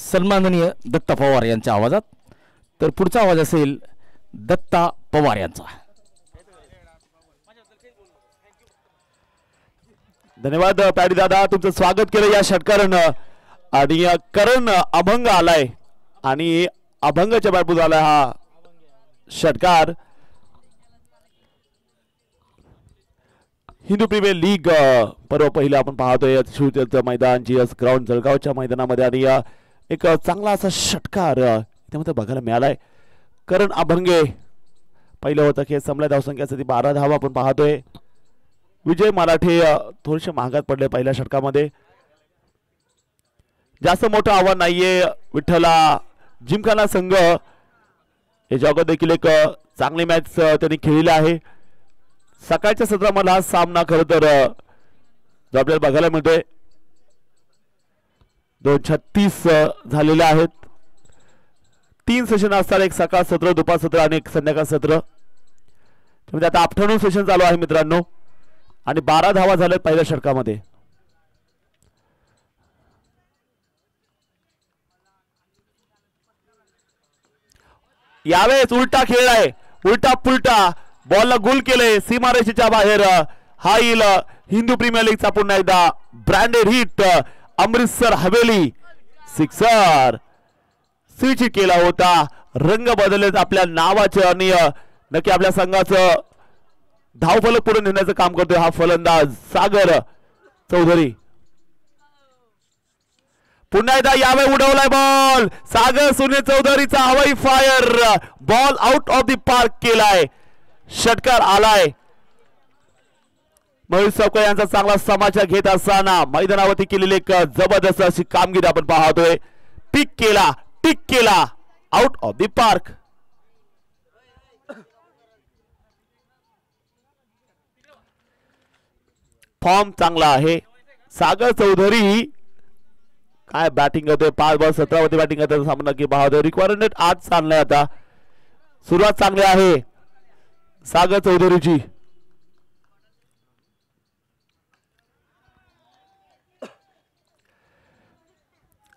सन्माननीय दत्ता पवार यांच्या आवाजात. तर पुढचा आवाज असेल दत्ता पवार यांचा. धन्यवाद पॅडी दादा, तुमचं स्वागत केलं या षटकारानं. आणि करण अभंग आलाय आणि अभंगाच्या बॅटबूत आलाय हा षटकार. हिंदू प्रीमियर लीग पर्व पहिलं आपण पाहतोय शिवतेचं मैदान जीएस ग्राउंड जळगावच्या मैदानामध्ये. आणि एक चांगला असा षटकार त्यामध्ये बघायला मिळालाय. करण अभंगे पहिलं होतं. खेळ संपलाय. धावसंख्यासाठी 12 धावा आपण पाहतोय. विजय मराठे थोडेसे महागात पडले पहिल्या षटकामध्ये. जास्त मोठं आव्हान नाहीये. विठ्ठला जिमखाना संघ याच्या देखील एक चांगली मॅच त्यांनी खेळलेली आहे. सकाळच्या सत्रामध्ये हा सामना खरं तर आपल्याला बघायला मिळतोय. 2:36 झालेले आहेत. 3 सेशन असतात. एक सकाळ सत्र, दुपार सत्र आणि एक संध्याकाळ सत्र. त्यामध्ये आता आफ्टरनून सेशन चालू आहे मित्रांनो. आणि 12 धावा झाल्यात पहिल्या षटकामध्ये. यावेळेस उलटा खेळ आहे. उलटा पुलटा बॉलला गुल केले सीमारेषेच्या बाहेर. हा येईल हिंदू प्रीमियर लीगचा पुन्हा एकदा branded hit. Amritsar Haveli sixer switch केला होता. रंग बदललेत आपल्या नावाचे आणि नक्की आपल्या संघाचं धावफलक पुढे नेण्याचं काम करतोय हा फलंदाज सागर चौधरी. पुन्हा एकदा यावेळी उडवलाय बॉल. सागर सुनील चौधरीचा हवाई fire. Ball out of the park केलाय. षटकार आलाय. मयूर सवकर यांचा चांगला समाचार घेत असताना मैदानावरती केलेली एक जबरदस्त अशी कामगिरी आपण पाहतोय. टिक केला out of the park. Form चांगला आहे. सागर चौधरी काय बॅटिंग करतोय. 5 बॉल 17 वरती बॅटिंग करतोय. सामना की पाहतोय. रिक्वायरमेंट आज चाललाय. आता सुरुवात चांगली आहे सागर चौधरीची.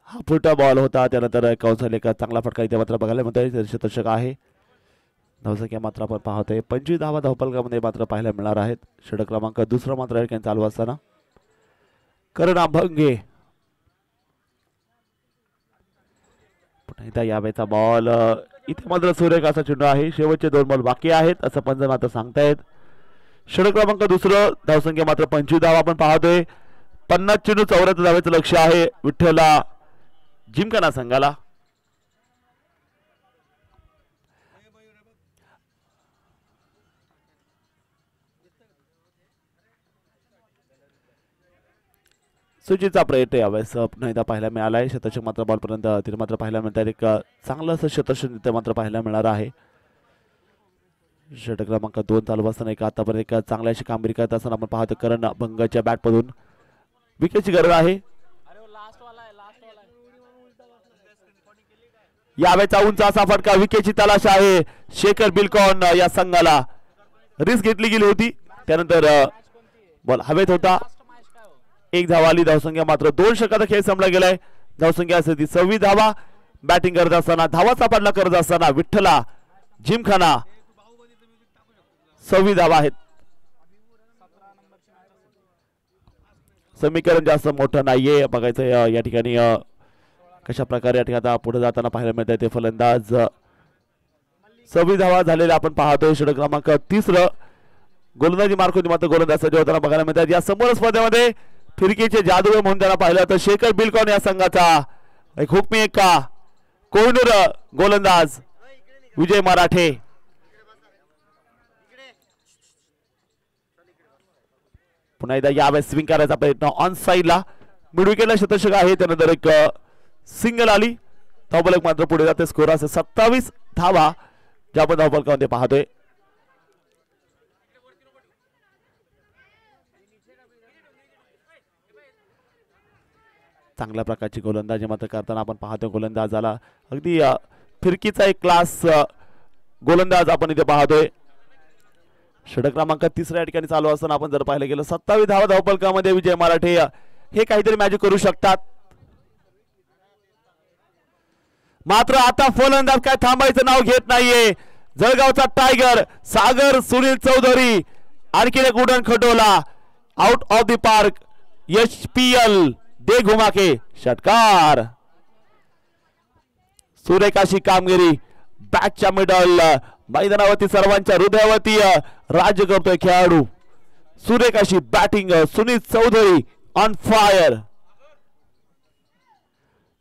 हा फुटा बॉल होता. त्यानंतर कौशल एक चांगला फटका इथे मात्र बघायला मिळतोय. शतक आहे. धावसंख्या मात्र आपण पाहतोय 25 धावा धावफलकामध्ये मात्र पाहायला मिळणार आहेत. षटक क्रमांक दुसरा मात्र चालू असताना करण अभंगे पुन्हा यावेळेचा बॉल इथे मात्र सूर्यकाचा चेंडू आहे. शेवटचे 2 बॉल बाकी आहेत असं पंच मात्र सांगतायत. षटक क्रमांक दुसरं. धावसंख्या मात्र 25 धावा आपण पाहतोय. 50 चेंडू 74 धावेचं लक्ष आहे विठ्ठला जिमखाना संघाला. सुजीचा प्रयत्न यावेळेस पुन्हा एकदा पाहायला मिळालाय. शतक मात्र बॉलपर्यंत तिथे मात्र पाहायला मिळत आहे. एक चांगलं असं शतक मात्र पाहायला मिळणार आहे. षटक क्रमांक 2 चालू असताना एक आतापर्यंत एक चांगली अशी कामगिरी करत असताना आपण पाहतो करण भंगाच्या बॅटमधून विकेटची गरज आहे. यावेळेचा उंच असा फटका. विकेटची तलाश आहे शेखर बिलकॉन या संघाला. रिस्क घेतली गेली होती. त्यानंतर बॉल हवेत होता. 1 धावा आली. धावसंख्या मात्र 2 षटकाचा खेळ संपला गेलाय. धावसंख्या असते 26 धावा. बॅटिंग करत असताना धावा सापडला करत असताना विठ्ठला जिमखाना 26 धावा आहेत. समीकरण जास्त मोठं नाहीये. बघायचं या ठिकाणी कशा प्रकारे या ठिकाणी पुढे जाताना पाहायला मिळत आहे. ते फलंदाज 26 धावा झालेले आपण पाहतोय. षटक क्रमांक 3 गोलंदाजी मार्क मात्र गोलंदाज सज्ज होताना बघायला मिळतात. या समोर स्पर्धेमध्ये फिरकीचे जादूगर म्हणून त्यांना पाहिलं तर शेखर बिलकॉन या संघाचा एक हुकमी एक्का. कोहिनूर गोलंदाज विजय मराठे. पुन्हा एकदा यावेळेस स्विंग करायचा प्रयत्न ऑन साईडला. मिड विकेटला शतषक आहे. त्यानंतर एक सिंगल आली. धावफलक मात्र पुढे जाते. स्कोर असे 27 धावा ज्या आपण धावफलकामध्ये पाहतोय. चांगल्या प्रकारची गोलंदाजी मात्र करताना आपण पाहतोय. गोलंदाजाला अगदी फिरकीचा एक क्लास गोलंदाज आपण इथे पाहतोय. षटक क्रमांक 3 या ठिकाणी चालू असताना आपण जर पाहिलं गेलं 27 धावा धावफलकामध्ये विजय मराठे हे काहीतरी मॅजिक करू शकतात. मात्र आता फलंदाज काय थांबायचं नाव घेत नाहीये. जळगावचा टायगर सागर सुनील चौधरी आणखी एक उडण खटोला out of the park. HPL दे घुमा के षटकार. सुरेखाशी कामगिरी बॅटच्या मिडल मैदानावरती सर्वांच्या हृदयावरती राज्य करतोय खेळाडू. सुरेखाशी batting Sunil Chaudhari on fire.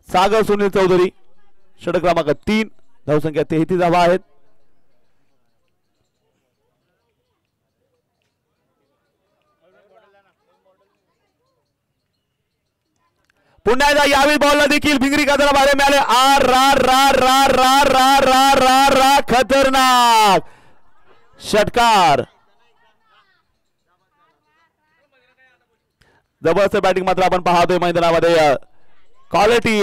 Sagar Sunil Chaudhari षटक क्रमांक 3 धावसंख्या 33 धावा आहेत. पुन्हा एकदा यावेळी बॉलला देखील भिंगरी काढताना बाहेर मिळाले. आर रा रा रा रा रा रा रा रा खतरनाक षटकार. जबरदस्त बॅटिंग मात्र आपण पाहतोय मैदानामध्ये. Quality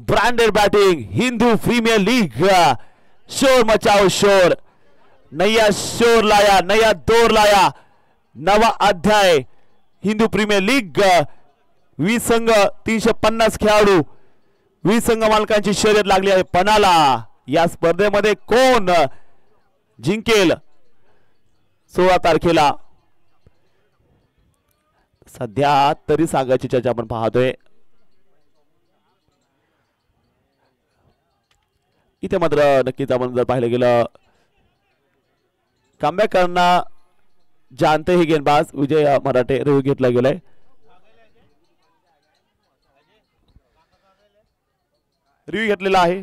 branded batting Hindu premier league. शोर मचाओ शोर. नया शोर लाया नया दौर लाया. नवा अध्याय हिंदू प्रीमियर लीग. 20 संघ 350 खेळाडू 20 संघ मालकांची शर्यत लागली आहे पणाला. या स्पर्धेमध्ये कोण जिंकेल 16 तारखेला सध्या तरी सांगायची चर्चा आपण पाहतोय. इथे मात्र नक्कीच आपण जर पाहिलं गेलं कमबॅक करणार जानते ही गेंदबाज विजय मराठे रिव्ह्यू घेतला गेलाय. रिव्ह्यू घेतलेला आहे.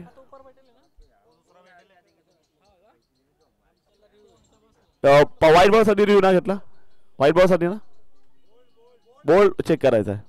व्हाईट बॉल साठी रिव्ह्यू ना घेतला. व्हाईट बॉल साठी ना बॉल चेक करायचा आहे.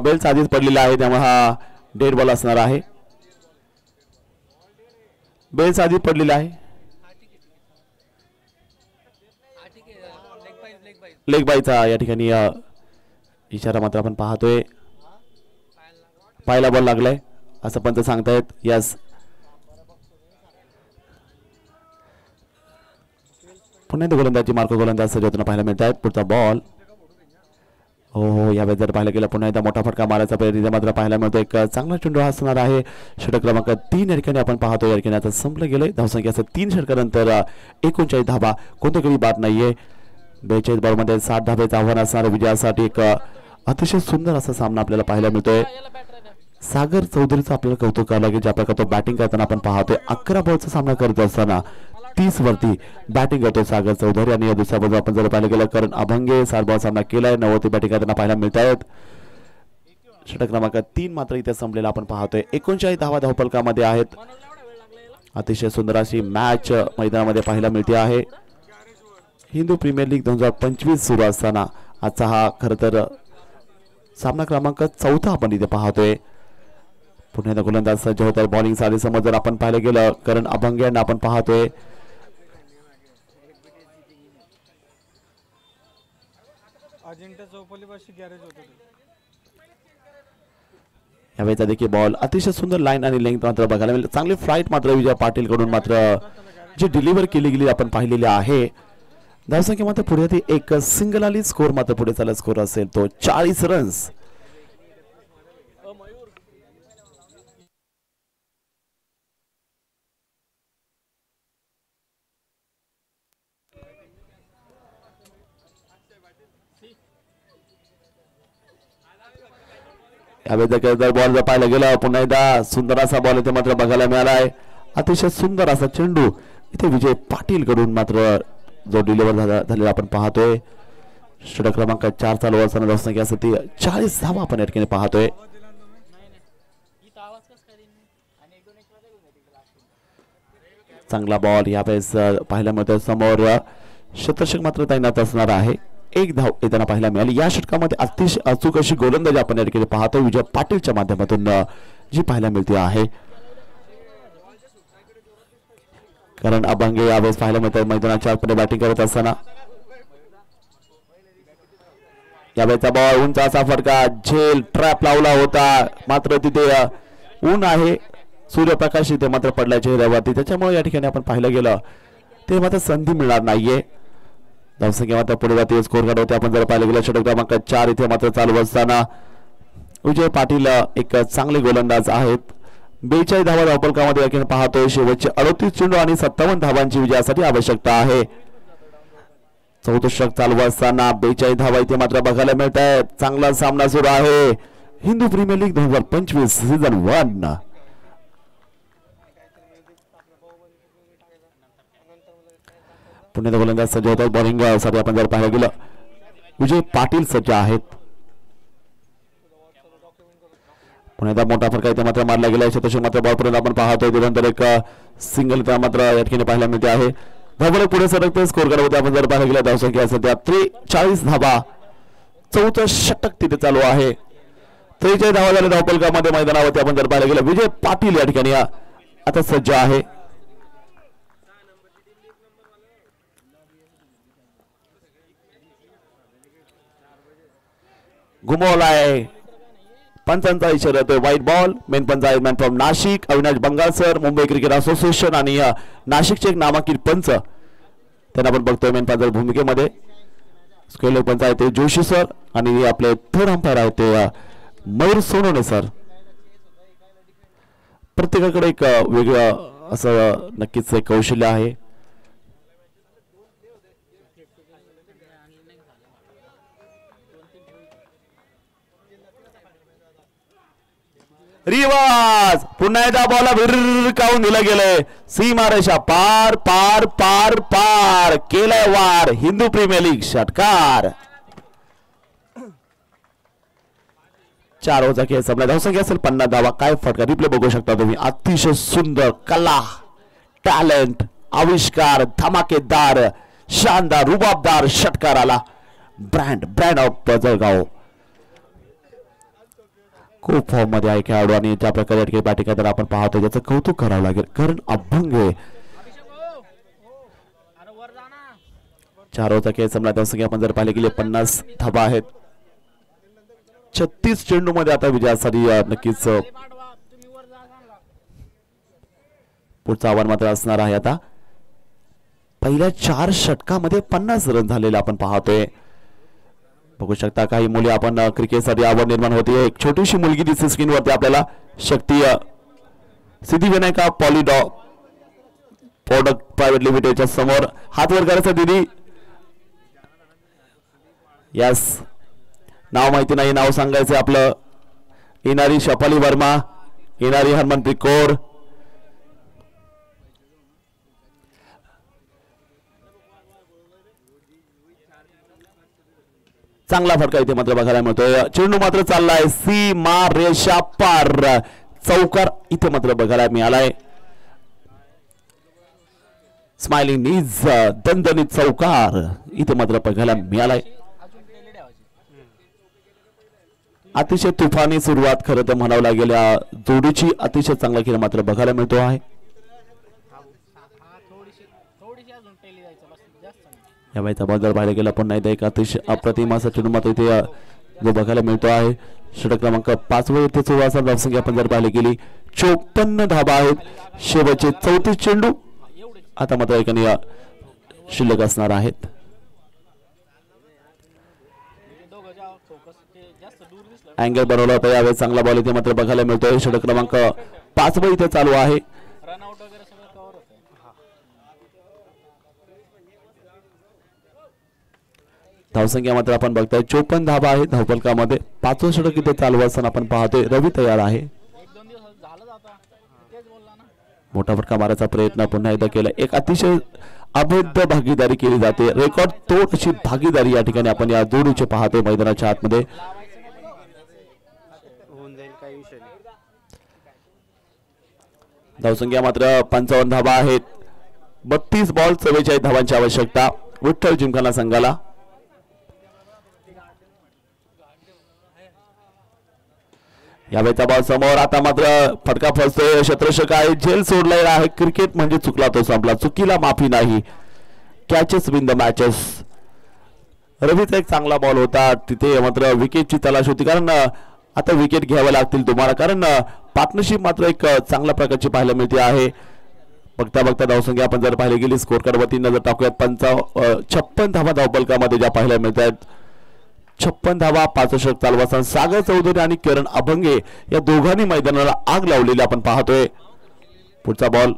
बेल्स आधीच पडलेला आहे त्यामुळे हा डेड बॉल असणार आहे. बेल्स आधीच पडलेला आहे. लेग बायचा या ठिकाणी इशारा मात्र आपण पाहतोय. पायला बॉल लागलाय असं पंच सांगतायत. यस पुन्हा एकदा गोलंदाजी मार्क गोलंदाज सज्ज होताना पाहायला मिळत आहेत. पुढचा बॉल हो यावेळेस जर पाहिलं गेलं पुन्हा एकदा मोठा फटका मारायचा प्रयत्न मात्र पाहायला मिळतो. एक चांगला चेंडू असणार आहे. षटक क्रमांक 3 या ठिकाणी आपण पाहतो. या ठिकाणी आता संपलं गेलंय. धावसंख्या 3 षटकानंतर 39 धावा कोणत्याही बाद नाहीये. 42 बॉलमध्ये 60 धाब्याचं आव्हान असणार विजयासाठी. एक अतिशय सुंदर असा सामना आपल्याला पाहायला मिळतोय. सागर चौधरीचं आपल्याला कौतुक करावं लागेल. ज्या प्रकारे तो बॅटिंग करताना आपण पाहतोय. 11 बॉलचा सामना करत असताना 30 वरती बॅटिंग करतो सागर चौधरी. आणि दुसऱ्या बाजूला आपण जर पाहिलं गेलं करण अभंगे 7 बॉल सामना केलाय. 90 बॅटिंग करताना पाहायला मिळत आहेत. षटक क्रमांक 3 मात्र इथे संपलेला आपण पाहतोय. 39 धावा धावफलकामध्ये आहेत. अतिशय सुंदर अशी मॅच मैदानामध्ये पाहायला मिळते आहे. हिंदू प्रीमियर लीग 2025 सुरू असताना आजचा हा खरं तर सामना क्रमांक 4 आपण इथे पाहतोय. पुन्हा गोलंदाज सज्ज होत आहे बॉलिंग साठी. समोर जर आपण पाहिलं गेलं करण अभंग यांना आपण पाहतोय. यावेळेचा देखील बॉल अतिशय सुंदर लाईन आणि लेंथ मात्र बघायला मिळेल. चांगली फ्लाईट मात्र विजय पाटील कडून मात्र जी डिलिव्हर केली गेली आपण पाहिलेली आहे. धावसंख्या मात्र पुढे ती एक सिंगल आली. स्कोर मात्र पुढे चालला स्कोर असेल तो 40 रन्स. जर बॉल जर पाहायला गेला पुन्हा एकदा सुंदर असा बॉल इथे मात्र बघायला मिळालाय. अतिशय सुंदर असा चेंडू इथे विजय पाटील कडून मात्र जो डिलिव्हर झालेला आपण पाहतोय. षटक क्रमांक 4 चालू असताना धावसंख्या असते ती 40 धावा आपण या ठिकाणी पाहतोय. चांगला बॉल यावेळेस पाहायला मिळतोय. समोर शतरक्षक मात्र तैनात असणार आहे. एक धाव येताना पाहायला मिळाली. या षटकामध्ये अतिशय अचूक अशी गोलंदाजी आपण या ठिकाणी पाहतो विजय पाटीलच्या माध्यमातून जी पाहायला मिळते आहे. कारण अभंगे यावेळेस पाहायला मिळतात मैदानाच्या आतमध्ये बॅटिंग करत असताना. यावेळेचा बॉल उंच असा फटका झेल ट्रॅप लावला होता मात्र तिथे ऊन आहे सूर्यप्रकाश इथे मात्र पडला चेहऱ्यावरती. त्याच्यामुळे या ठिकाणी आपण पाहिलं गेलं ते मात्र संधी मिळणार नाहीये. धावसंख्या मात्र पुढे जाते. स्कोर कार्ड होते आपण जर पाहिलं गेलं षटक क्रमांक 4 इथे मात्र चालू असताना विजय पाटील एक चांगले गोलंदाज आहेत. 42 धावा धावफलकामध्ये या पाहतोय. शेवटचे 38 चेंडू आणि 57 धावांची विजयासाठी आवश्यकता आहे. चौथं षटक चालू असताना 42 धावा इथे मात्र बघायला मिळत आहेत. चांगला सामना सुरू आहे. Hindu premier League 2025 season 1. पुण्याचा गोलंदाज सज्ज होतात बॉलिंग साठी आपण जर पाहायला गेलं विजय पाटील सज्ज आहेत. पुण्याचा मोठा फरक इथे मात्र मारला गेला. शतक मात्र बॉल पर्यंत आपण पाहतोय. त्यानंतर एक सिंगल मात्र या ठिकाणी पाहायला मिळते आहे. धावफलक पुढे सरकते. स्कोर कार्ड होते आपण जर पाहायला गेलं धावसंख्या सध्या 43 धावा. चौथं षटक तिथे चालू आहे. 43 धावा झाले धावफलकामध्ये मैदानावरती आपण जर पाहायला गेलं विजय पाटील या ठिकाणी आता सज्ज आहे. घुमवलाय पंचांचा इशारा येतोय व्हाईट बॉल. मेन पंच आहे man from Nashik Avinash Bangalsar Mumbai cricket association आणि नाशिकचे एक नामांकित पंच त्यांना आपण बघतोय मेन पंच भूमिकेमध्ये. स्केल पंच आहे ते जोशी सर आणि आपले थर्ड अंपायर आहे ते मयूर सोनवणे सर. प्रत्येकाकडे एक वेगळं असं नक्कीच एक कौशल्य आहे. रिवाज पुन्हा एकदा बॉल भिरकावून दिलं गेलंय. सीमारेषा पार पार पार पार केलाय वार. हिंदू प्रीमियर लीग षटकार. 4 ओव्हरचा खेळ संपला. धावसंख्या असेल 50 धावा. काय फटका रिप्ले बघू शकता तुम्ही. अतिशय सुंदर कला टॅलेंट आविष्कार धमाकेदार शानदार रुबाबदार षटकार आला. Brand of Jalgaon. खूप फॉर्म मध्ये आहे खेळाडू आणि ज्या प्रकारे बॅटिंग करताना आपण पाहतो त्याचं कौतुक करावं लागेल. कारण अभंग 4 ओव्हरचा खेळ संपला. धावसंख्या आपण जर पाहिले गेले 50 धावा आहेत. 36 चेंडू मध्ये आता विजयासाठी नक्कीच पुढचं आव्हान मात्र असणार आहे. आता पहिल्या 4 षटकामध्ये 50 रन झालेले आपण पाहतोय. बघू शकता काही मुले आपण क्रिकेटसाठी आवड निर्माण होते. एक छोटीशी मुलगी दिसते स्क्रीनवरती आपल्याला. शक्ती सिद्धिविनायका पॉलिडॉ प्रोडक्ट प्रायव्हेट लिमिटेडच्या समोर हात वर करायचा दीदी. यस नाव माहिती नाही नाव सांगायचं आपलं. येणारी शफाली वर्मा येणारी हरमनप्रीत कौर. चांगला फटका इथे मात्र बघायला मिळतोय. चेंडू मात्र चाललाय सीमा रेषा पार. चौकार इथे मात्र बघायला मिळालाय. स्माइलिंग नीज दणदणीत चौकार इथे मात्र बघायला मिळालाय. अतिशय तुफानी सुरुवात खरं तर म्हणावं लागेल या जोडीची. अतिशय चांगला खेळ मात्र बघायला मिळतो आहे. या वेळेचा बॉल जर पाहायला गेला पुन्हा एकदा एक अतिशय अप्रतिम असा चेंडू मात्र इथे जो बघायला मिळतो आहे. षटक क्रमांक 5 वर इथे सुरू असा धावसंख्या आपण जर पाहायला गेली 54 धाबा आहेत. शेवटचे 34 चेंडू आता मात्र एकाने शिल्लक असणार आहेत. अँगल बनवला होता यावेळी चांगला बॉल इथे मात्र बघायला मिळतोय. षटक क्रमांक 5 वर इथे चालू आहे. धावसंख्या मात्र आपण बघताय 54 धाबा आहेत धावफलकामध्ये. 5वं षटक इथे चालू असताना आपण पाहतोय रवी तयार आहे. मोठा फटका मारायचा प्रयत्न पुन्हा एकदा केला. एक अतिशय अभेद्य भागीदारी केली जाते. रेकॉर्ड तोड अशी भागीदारी या ठिकाणी आपण या जोडीचे पाहतोय मैदानाच्या आतमध्ये. धावसंख्या मात्र 55 धाबा आहेत. 32 बॉल 44 धावांची आवश्यकता विठ्ठल जिमखाना संघाला. यावेळेचा बॉल समोर आता मात्र फटका फसतोय. क्षेत्ररक्षक आहे झेल सोडलेला आहे. क्रिकेट म्हणजे चुकला तो संपला. चुकीला माफी नाही. Catches win the matches. रवीचा एक चांगला बॉल होता तिथे मात्र विकेटची तलाश होती कारण आता विकेट घ्यावे लागतील तुम्हाला कारण पार्टनरशिप मात्र एक चांगल्या प्रकारची पाहायला मिळते आहे. बघता बघता धावसंख्या आपण जर पाहायला गेली स्कोर कार्ड वरती नजर टाकूयात. 56 धावा धावफलकामध्ये ज्या पाहायला मिळत आहेत. 56 धावा 5 षटक चालू असताना सागर चौधरी आणि किरण अभंगे या दोघांनी मैदानाला आग लावलेली आपण पाहतोय. पुढचा बॉल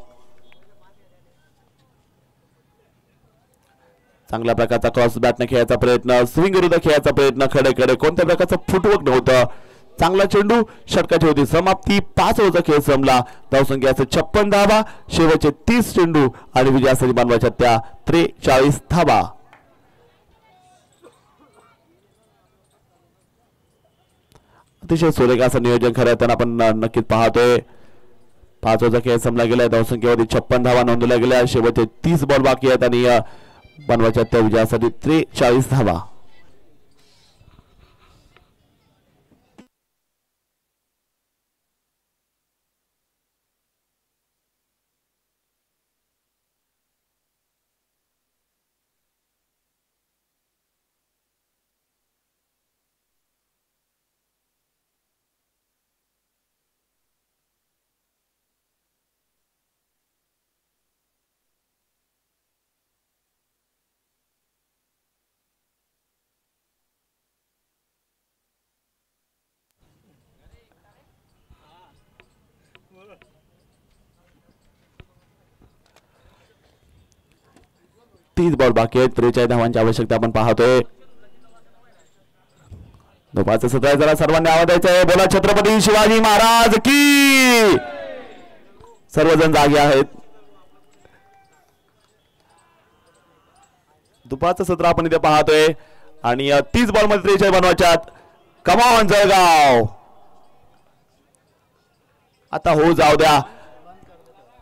चांगल्या प्रकारचा क्रॉस बॅटने खेळायचा प्रयत्न. स्विंग विरुद्ध खेळायचा प्रयत्न. खडे कोणत्या प्रकारचं फुटवर्क नव्हतं. चांगला चेंडू षटकाची होती समाप्ती. 5 ओव्हरचा खेळ संपला. धावसंख्या 56 धावा शेवटचे 30 चेंडू आणि विजयासाठी बनवायच्या त्या 43 धावा. अतिशय सुरेख असं नियोजन खरं तर आपण नक्कीच पाहतोय. 5 ओव्हरचा खेळ संपला गेलाय. धावसंख्येवरती 56 धावा नोंदवल्या गेल्या. शेवटचे 30 बॉल बाकी आहेत आणि बनवायच्या त्या विजयासाठी 43 धावा. तीस बॉल बाकी आहेत. 43 धावांची आवश्यकता आपण पाहतोय. दुपारचं सत्र जरा सर्वांनी आवाज द्यायचा आहे. बोला छत्रपती शिवाजी महाराज की. सर्वजण जागे आहेत. दुपारचं सत्र आपण इथे पाहतोय आणि 30 बॉल मध्ये 43 बनवायच्यात. कमॉन जळगाव. आता हो जाऊ द्या.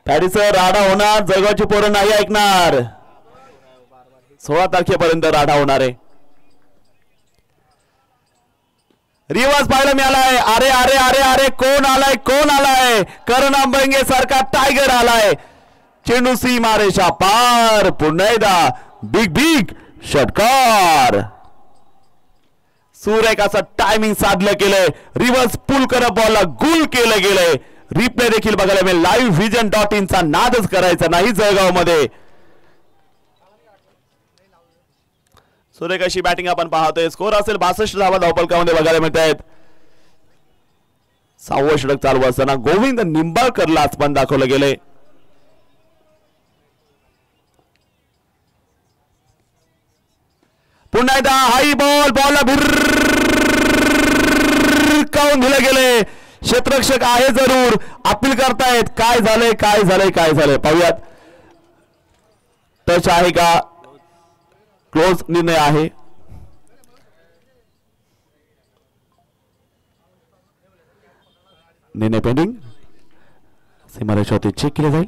पॅडीचं राडा होणार. जळगावची पोरं नाही ऐकणार. 16 तारखेपर्यंत राडा होणार आहे. रिवर्स पाहायला मिळालाय. अरे अरे अरे अरे कोण आलाय. करण अभंगे सारखा टायगर आलाय. चेंडू सीमारेषा पार. पुन्हा एकदा बिग षटकार. सुरेख असं टायमिंग साधलं गेलंय. रिवर्स पुल करत बॉलला गुल केलं गेलंय. रिप्ले देखील बघायला मिळेल. livevision.in चा नादच करायचा नाही जळगाव मध्ये. सुरेख अशी बॅटिंग आपण पाहतोय. स्कोर असेल 62 धावा धावफलकामध्ये बघायला मिळत आहेत. 6वं षटक चालू असताना गोविंद निंबाळकरला आसमान दाखवलं गेले. पुन्हा एकदा हाई बॉलला भिरकावून दिले गेले. क्षेत्ररक्षक आहे जरूर. अपील करतायत. काय झालंय पाहूयात. टच आहे का. क्लोज निर्णय आहे. निर्णय पेंडिंग. सीमारेषावरती चेक केले जाईल.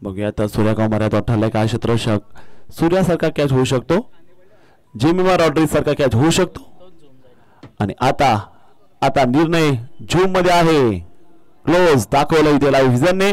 बघूया आता सूर्यगाव मर्यादा ठरलाय का क्षेत्ररक्षक सूर्यासारखा कॅच होऊ शकतो, जेमिमा रॉड्रिग्ज सारखा कॅच होऊ शकतो. आणि आता आता निर्णय झूम मध्ये आहे, क्लोज दाखवलं इथे लाईव्ह व्हिजनने.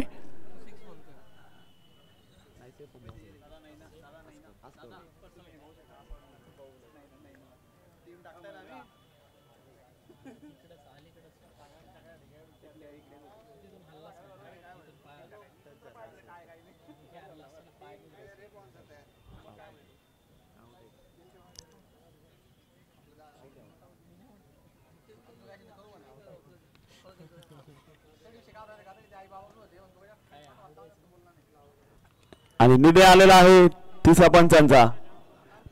आणि निर्णय आलेला आहे तिसरा पंचांचा.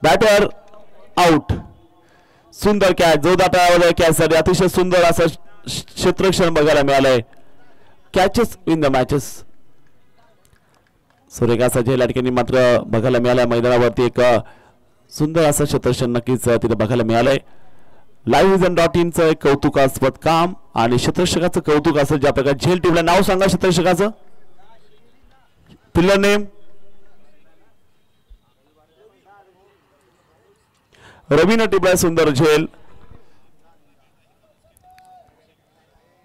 Batter out. सुंदर कॅच, जोरदार टाळ्या कॅच साठी अतिशय सुंदर असं क्षेत्ररक्षण बघायला मिळालंय. Catches in the matches. सूर्यकांतच्या या ठिकाणी मात्र बघायला मिळालंय मैदानावरती एक सुंदर असं क्षेत्ररक्षण नक्कीच तिथे बघायला मिळालंय. livevision.in चं एक कौतुकास्पद काम आणि क्षेत्ररक्षकाचं कौतुक असं ज्या प्रकारे झेल टीमला नाव सांगा क्षेत्ररक्षकाचं. पिल्लर नेम रवीनं टिपलाय सुंदर झेल.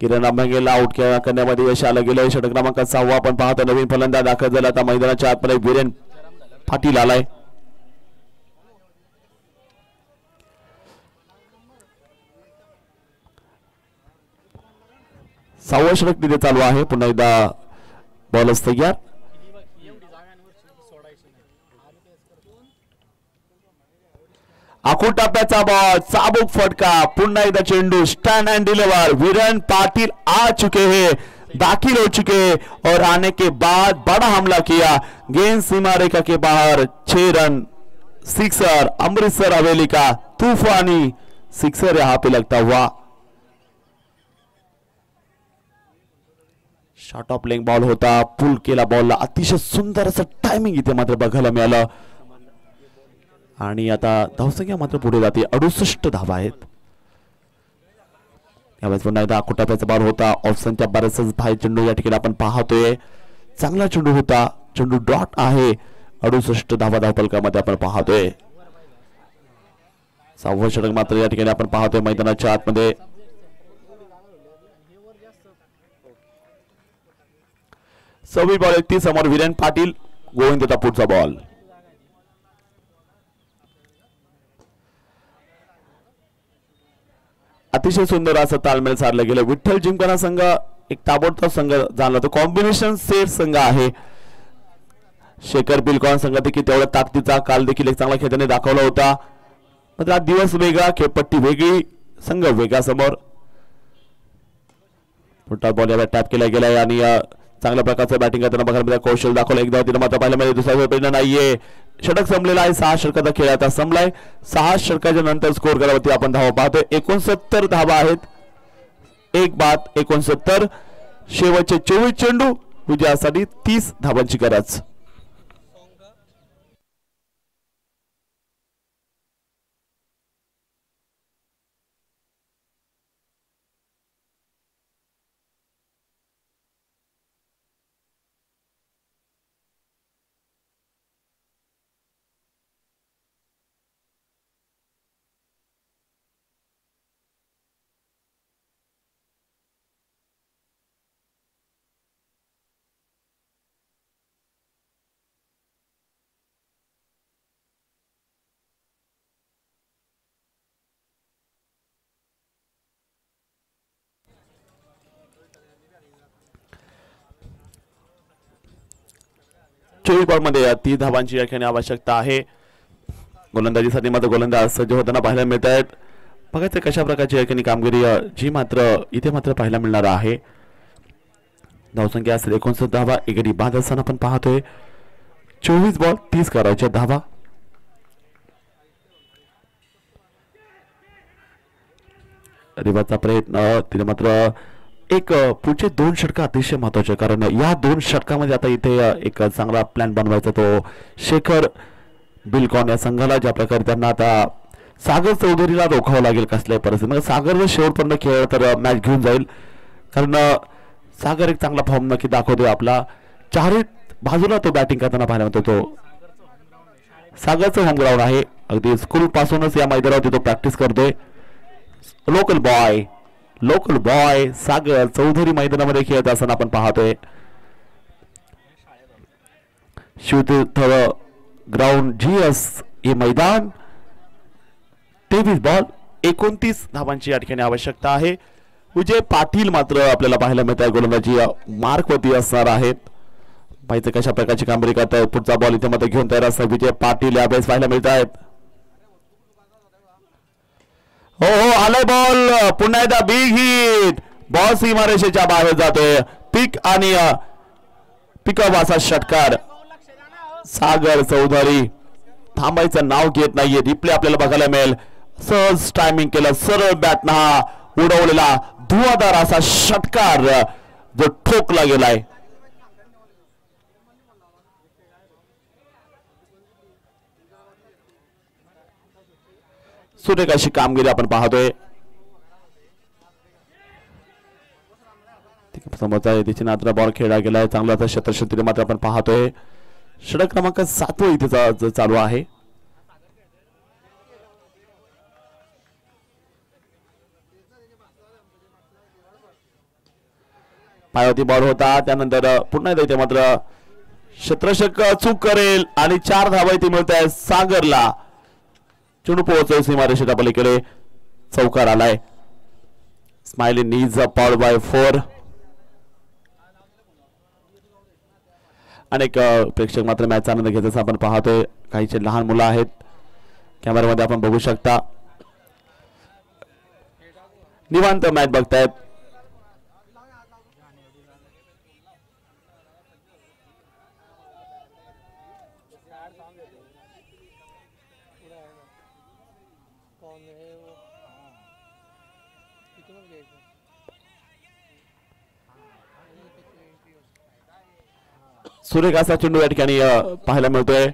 किरण आंबंगेला आउट करण्यामध्ये यश आलं गेलंय. षटक क्रमांक 6 आपण पाहतो. नवीन फलंदाज दाखल झाला. आता मैदानाच्या आतमध्ये वीरेन पाटील आलाय. सहावं षटक तिथे चालू आहे. पुन्हा एकदा बॉलच तयार. आखूड टप्प्याचा बॉल, चाबूक फटका. पुन्हा एकदा चेंडू stand and deliver. Viren Patil आ चुके हैं, दाखिल हो चुके और आने के बाद बड़ा हमला किया. गेंद सीमा रेखा के बाहर. 6 रन. सिक्सर अमृतसर हवेली का तूफानी सिक्सर यहां पे लगता हुआ. शॉर्ट ऑफ लेग बॉल होता. पुल केला बॉलला. अतिशय सुंदर असं टायमिंग इथे मात्र बघायला मिळालं. आणि आता धावसंख्या मात्र पुढे जाते. 68 धावा आहेत. यावेळेस पुन्हा एकदा कुटाप्याचा बॉल होता. ऑप्शनच्या बऱ्याच भाई चेंडू या ठिकाणी आपण पाहतोय. चांगला चेंडू होता. चेंडू डॉट आहे. 68 धावा धावफलकामध्ये आपण पाहतोय. 6वं षटक मात्र या ठिकाणी आपण पाहतोय मैदानाच्या आतमध्ये. सव्वीस बॉल 31 समोर वीरेन पाटील. गोविंद देता पुढचा बॉल. अतिशय सुंदर असं तालमेल साधलं गेलं. विठ्ठल जिमखाना संघ एक ताबडतोब संघ जाणला तो कॉम्बिनेशन सेट संघ आहे. शेखर बिलकॉन संघ देखील तेवढ्या ताकदीचा काल देखील एक चांगला खेळ त्याने दाखवला होता. मात्र आज दिवस वेगळा, खेळपट्टी वेगळी, संघ वेगळा समोर. मोठा बॉल यावेळी टॅप केला गेलाय आणि चांगल्या प्रकारचं बॅटिंग करताना बघायला मिळालं. कौशल दाखवलं. एकदा तिने मात्र पाहिलं मिळालं. दुसरा वेळ नाहीये. षटक संपलेला आहे. 6 षटकाचा खेळ आता संपलाय. 6 षटकाच्या नंतर स्कोर करावरती आपण धावा पाहतोय. 69 धावा आहेत. 1 बाद 69. शेवटचे 24 चेंडू विजयासाठी 30 धावांची गरज. बॉल मध्ये 30 धावांची या ठिकाणी आवश्यकता आहे. गोलंदाजीसाठी मात्र गोलंदाज सज्ज होताना पाहायला मिळत आहेत. बघायचं कशा प्रकारची या ठिकाणी कामगिरी जी मात्र इथे मात्र पाहायला मिळणार आहे. धावसंख्या असेल 69 धावा. एकेरी बाद असताना आपण पाहतोय. 24 बॉल 30 करायच्या धावा. रिबाचा प्रयत्न तिथे मात्र एक पुढचे 2 षटक अतिशय महत्वाचे, कारण या 2 षटकामध्ये आता इथे एक चांगला प्लॅन बनवायचा तो शेखर बिलकॉन या संघाला, ज्या प्रकारे त्यांना आता सागर चौधरीला रोखावं लागेल कसल्याही परिस्थितीत. मग सागर जर शेवटपर्यंत खेळला तर मॅच घेऊन जाईल, कारण सागर एक चांगला फॉर्म नक्की दाखवतोय आपला. चारही बाजूला तो बॅटिंग करताना पाहायला मिळतो. तो सागरचं होम ग्राउंड आहे, अगदी स्कूल पासूनच या मैदानावरती तो प्रॅक्टिस करतोय. लोकल बॉय सागर चौधरी मैदानामध्ये खेळत असताना आपण पाहतोय. शिवतीर्थ ग्राउंड GS हे मैदान. 23 बॉल 29 धावांची या ठिकाणी आवश्यकता आहे. विजय पाटील मात्र आपल्याला पाहायला मिळत आहे गोलंदाजी मार्कवरती असणार आहेत. पाहिजे कशा प्रकारची कामगिरी करतायत. पुढचा बॉल इथे मध्ये घेऊन तयार असतात विजय पाटील यावेळेस पाहायला मिळत आहेत. हो आलाय बॉल, पुन्हा एकदा बिग हिट. बॉल सीमारेषेच्या बाहेर जातोय. पिक आणि पिकअप असा षटकार. सागर चौधरी थांबायचं नाव घेत नाहीये. रिप्ले आपल्याला बघायला मिळेल. सहज टायमिंग केलं, सरळ बॅटनं हा उडवलेला धुवाधार असा षटकार जो ठोकला गेलाय. सुरेख अशी कामगिरी आपण पाहतोय. समोरचा तिची नात्र बॉल खेळला गेलाय. चांगला क्षेत्रक्षेत्री मात्र आपण पाहतोय. षटक क्रमांक 7 इथे चालू आहे. पायावरती बॉल होता, त्यानंतर पुन्हा एकदा इथे मात्र क्षेत्ररक्षक चूक करेल आणि 4 धावा इथे मिळत आहेत सागरला. चेंडू पोहोचतोय सीमारेषेच्या पलीकडे. चौकार आलाय. स्माइली नीज पॉवर बाय 4. अनेक प्रेक्षक मात्र मॅच आनंद घेत असं आपण पाहतोय. काहीचे लहान मुलं आहेत, कॅमेऱ्यामध्ये आपण बघू शकता. निवांत मॅच बघतायत. सुरेख असा चेंडू या ठिकाणी पाहायला मिळतोय.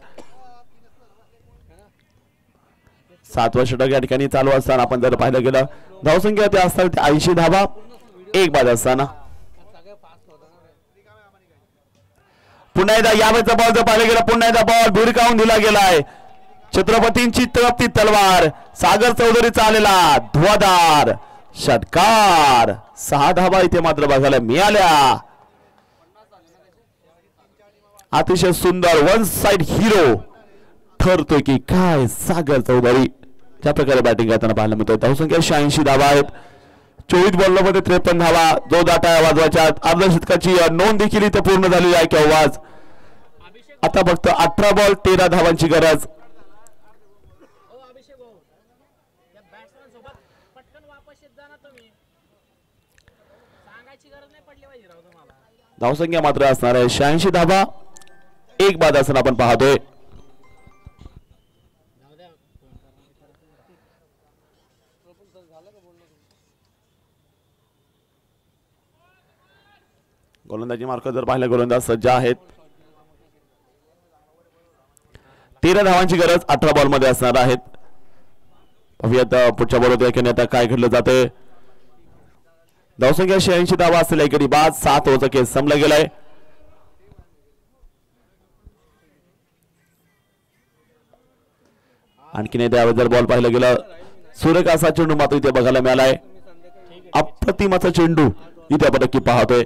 7वा षटक या ठिकाणी चालू असताना आपण जर पाहिलं गेलं धावसंख्या ते असतात 80 धावा 1 बाद असताना. पुन्हा एकदा यावेळेचा बॉल जर पाहिलं गेलं, पुन्हा एकदा बॉल भिरकावून दिला गेलाय. छत्रपतींची तळपती तलवार सागर चौधरीचा आलेला धुवाधार षटकार. 6 धावा इथे मात्र बघायला मिळाल्या. अतिशय सुंदर वन साइड हिरो ठरतोय की काय सागर चौधरी ज्या प्रकारे बॅटिंग करताना पाहायला मिळतोय. धावसंख्या 86 धावा आहेत. 24 बॉलमध्ये 53 धावा. जो दाटा वाजवायच्या अर्धशतकाची नोंद देखील इथे पूर्ण झालेली आहे. केव्हाच आता फक्त 18 बॉल 13 धावांची गरज. धावसंख्या मात्र असणार आहे 86 धावा 1 बाद असताना आपण पाहतोय. गोलंदाजी मार्क जर पाहिलं गोलंदाज सज्ज आहेत. 13 धावांची गरज 18 बॉल मध्ये असणार आहेत. पाहूयात पुढच्या बॉलवर आता काय घडलं जाते. धावसंख्या 86 धावा असलेल्या एकेरी बाद 7 ओव्हरचा केस संपला गेलाय. आणखीन जर बॉल पाहिलं गेलं सुरेख असा चेंडू मात्र इथे बघायला मिळालाय. अप्रतिमाचा चेंडू इथे आपण नक्की पाहतोय.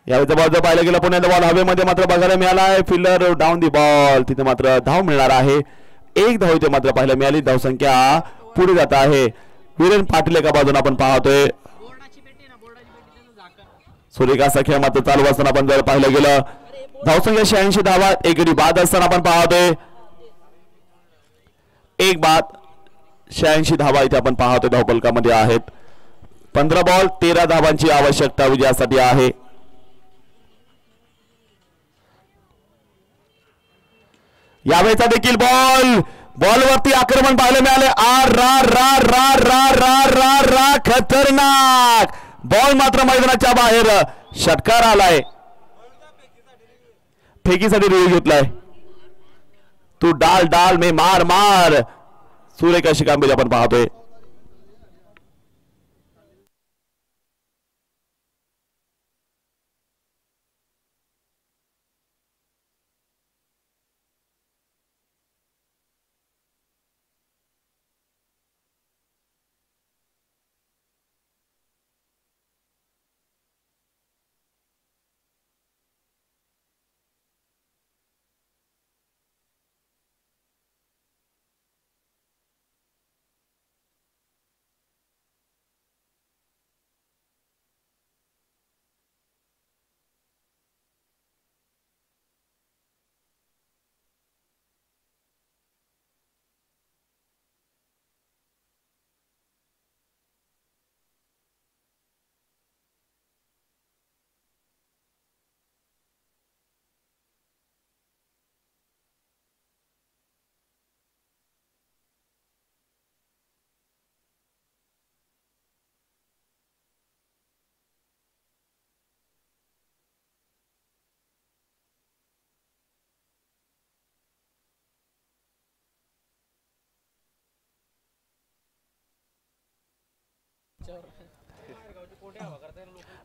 यावेळेचा बॉल जर पाहिलं गेलं पुन्हा बॉल हवेमध्ये मात्र बघायला मिळाला आहे. फिल्डर डाऊन दी बॉल तिथे मात्र धाव मिळणार आहे. 1 धाव इथे मात्र पाहायला मिळाली. धावसंख्या पुढे जात आहे. वीरेन पाटील एका बाजूने आपण पाहतोय. सुरेखा सख्या मात्र चालू असताना आपण जर पाहिलं गेलं धावसंख्या 86 धावा, एक गडी बाद असताना आपण पाहतोय एक बाद 86 धावा इथे आपण पाहतोय धावफलकामध्ये आहेत. 15 बॉल 13 धावांची आवश्यकता विजयासाठी आहे. यावेळेचा देखील बॉलवरती आक्रमण पाहायला मिळाले. आर रा रा रा रा रा रा रा खतरनाक बॉल मात्र मैदानाच्या बाहेर. षटकार आलाय, फेकीसाठी रिव्ह्यू घेतलाय. तू डाल डाल मे मार मार. सुरेख अशी कामगिरी आपण पाहतोय.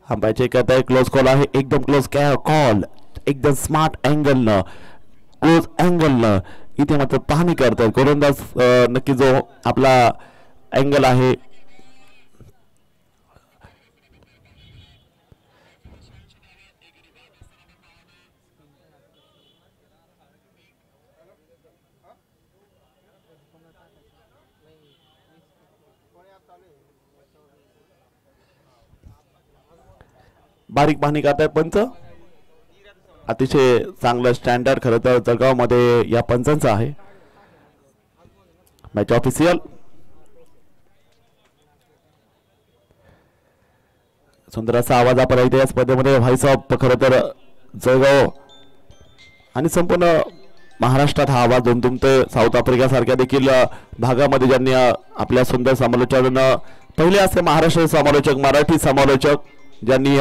अंपायर चेक करता है. क्लोज कॉल आहे, एकदम क्लोज कॉल, एकदम स्मार्ट अँगल न क्लोज अँगल न इथे मात्र पाहणी करतात गोलंदाज. नक्की जो आपला अँगल आहे बारीक पाहणी करतायत पंच. अतिशय चांगलं स्टँडर्ड खरं तर जळगाव मध्ये या पंचांचं आहे. मॅच ऑफिशियल सुंदर असा आवाज आपण ऐकतो या स्पर्धेमध्ये. व्हॉइस ऑफ खरं तर जळगाव आणि संपूर्ण महाराष्ट्रात हा आवाज दुमदुमतोय. साऊथ आफ्रिका सारख्या देखील भागामध्ये ज्यांनी आपल्या सुंदर समालोचनानं पहिले असे महाराष्ट्र समालोचक, मराठी समालोचक ज्यांनी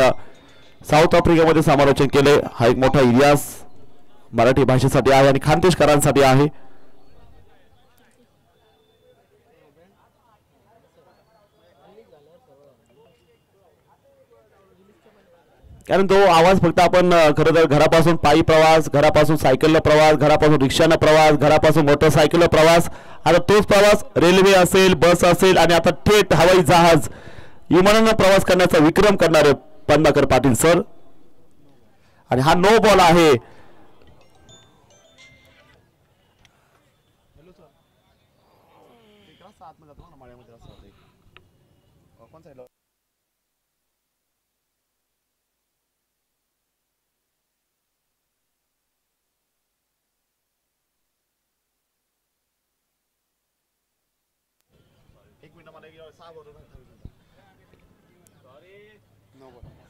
साऊथ आफ्रिकेमध्ये समालोचन केले. हा एक मोठा इतिहास मराठी भाषेसाठी आहे आणि खानदेशकरांसाठी आहे. कारण तो आवाज फक्त आपण खरं तर घरापासून पायी प्रवास, घरापासून सायकलला प्रवास, घरापासून रिक्षानं प्रवास, घरापासून मोटरसायकलला प्रवास, आता तोच प्रवास रेल्वे असेल, बस असेल आणि आता थेट हवाई जहाज विमानानं प्रवास करण्याचा विक्रम करणारे पद्माकर पाटील सर. आणि हा नो बॉल आहे.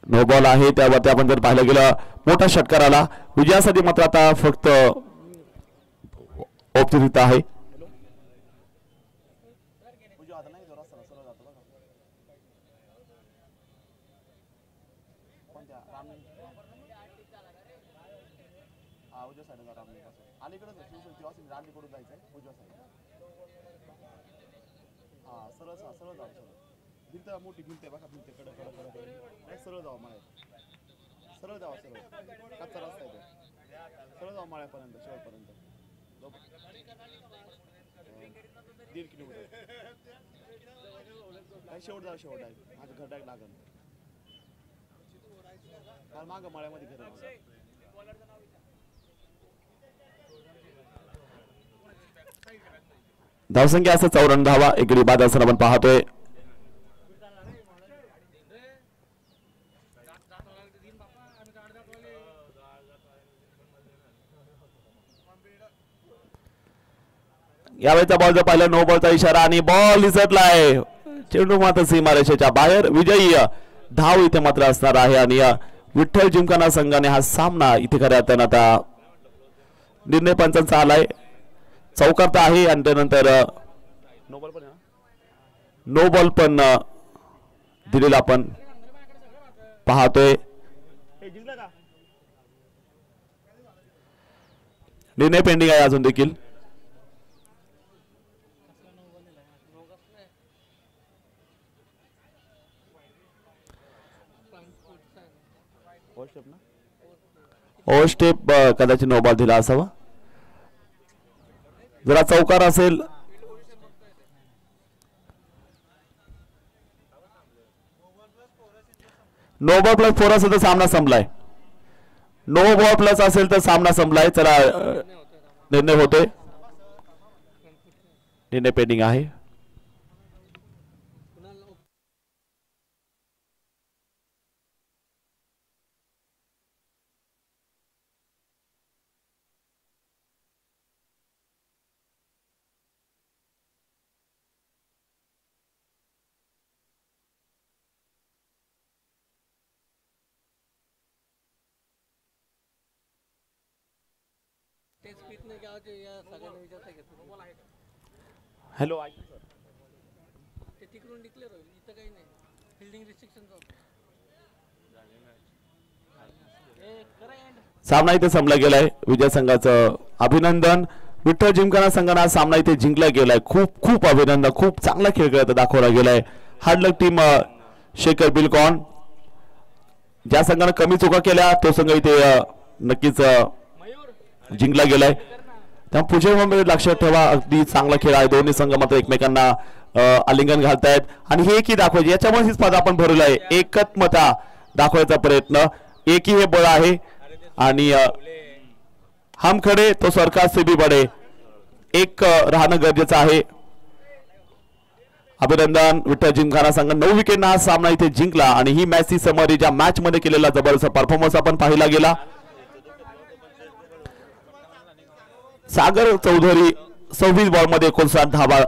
नो बॉल आहे. त्यावरती आपण जर पाहिलं गेलं मोठा षटकार आला. विजयासाठी मात्र आता फक्त औपचारिकता आहे. मोठी भिंत बघा, भिंत कडे सरळ जावा माळ्यात, सरळ जावा, सरळ कच्चा रस्ता आहे तो, सरळ जावा माळ्यापर्यंत, शेवटपर्यंत 1.5 किलोमीटर काय शेवट जावा, शेवट आहे माझं घर डायरेक्ट लागल. काल मागं माळ्यामध्ये घर आहे. धावसंख्या असं 54 धावा, एक गडी बाद असताना आपण पाहतोय. यावेळेचा बॉल जर पाहिला नो बॉलचा इशारा आणि बॉल दिसतलाय चेंडू मात्र सीमारेषेच्या बाहेर. विजयी धाव इथे मात्र असणार आहे आणि विठ्ठल जिमखाना संघाने हा सामना इथे खऱ्या अर्थानं आता निर्णय पंचांचा आलाय. चौकार आहे आणि त्यानंतर नो बॉल पण दिलेला आपण पाहतोय. निर्णय पेंडिंग आहे अजून देखील. ओव्हर स्टेप कदाचित नो बॉल दिला असावा. जरा चौकार असेल नो बॉल प्लस 4 असेल तर सामना संपलाय. नो बॉल प्लस असेल तर सामना संपलाय. चला निर्णय होतोय. निर्णय पेंडिंग आहे. हॅलो सामना इथे संपला गेलाय. विजय संघाचं अभिनंदन. विठ्ठल जिमखाना संघाने हा सामना इथे जिंकला गेलाय. खूप खूप अभिनंदन. खूप चांगला खेळ खेळत दाखवला गेलाय. हार्ड लक टीम शेखर बिलकॉन. ज्या संघाने कमी चुका केल्या तो संघ इथे नक्कीच जिंकला गेलाय. त्यामुळे पुढच्या लक्षात ठेवा अगदी चांगला खेळ आहे. दोन्ही संघ मात्र एकमेकांना आलिंगन घालतायत आणि हे की दाखवायचे याच्यामुळे ही स्पर्धा आपण भरवलाय. एकमता दाखवायचा प्रयत्न. एकही हे बळ आहे आणि हम खडे तो सरकार से भी बडे एक राहणं गरजेचं आहे. अभिनंदन. विठ्ठल जिमखाना संघ 9 विकेटना हा सामना इथे जिंकला आणि ही मॅच ची समरी ज्या मॅच मध्ये केलेला जबरदस्त परफॉर्मन्स आपण पाहिला गेला. सागर चौधरी 26 बॉल मध्ये 59 धावा.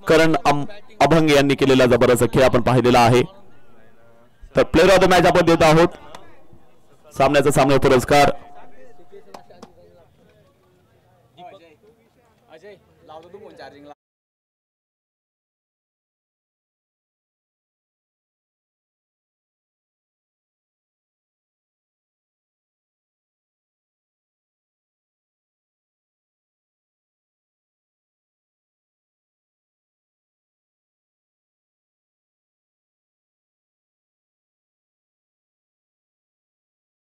करण अभंग यांनी केलेला जबरदस्त खेळ आपण पाहिलेला आहे. तर प्लेअर ऑफ द मॅच आपण देत आहोत. सामन्याचा सामना पुरस्कार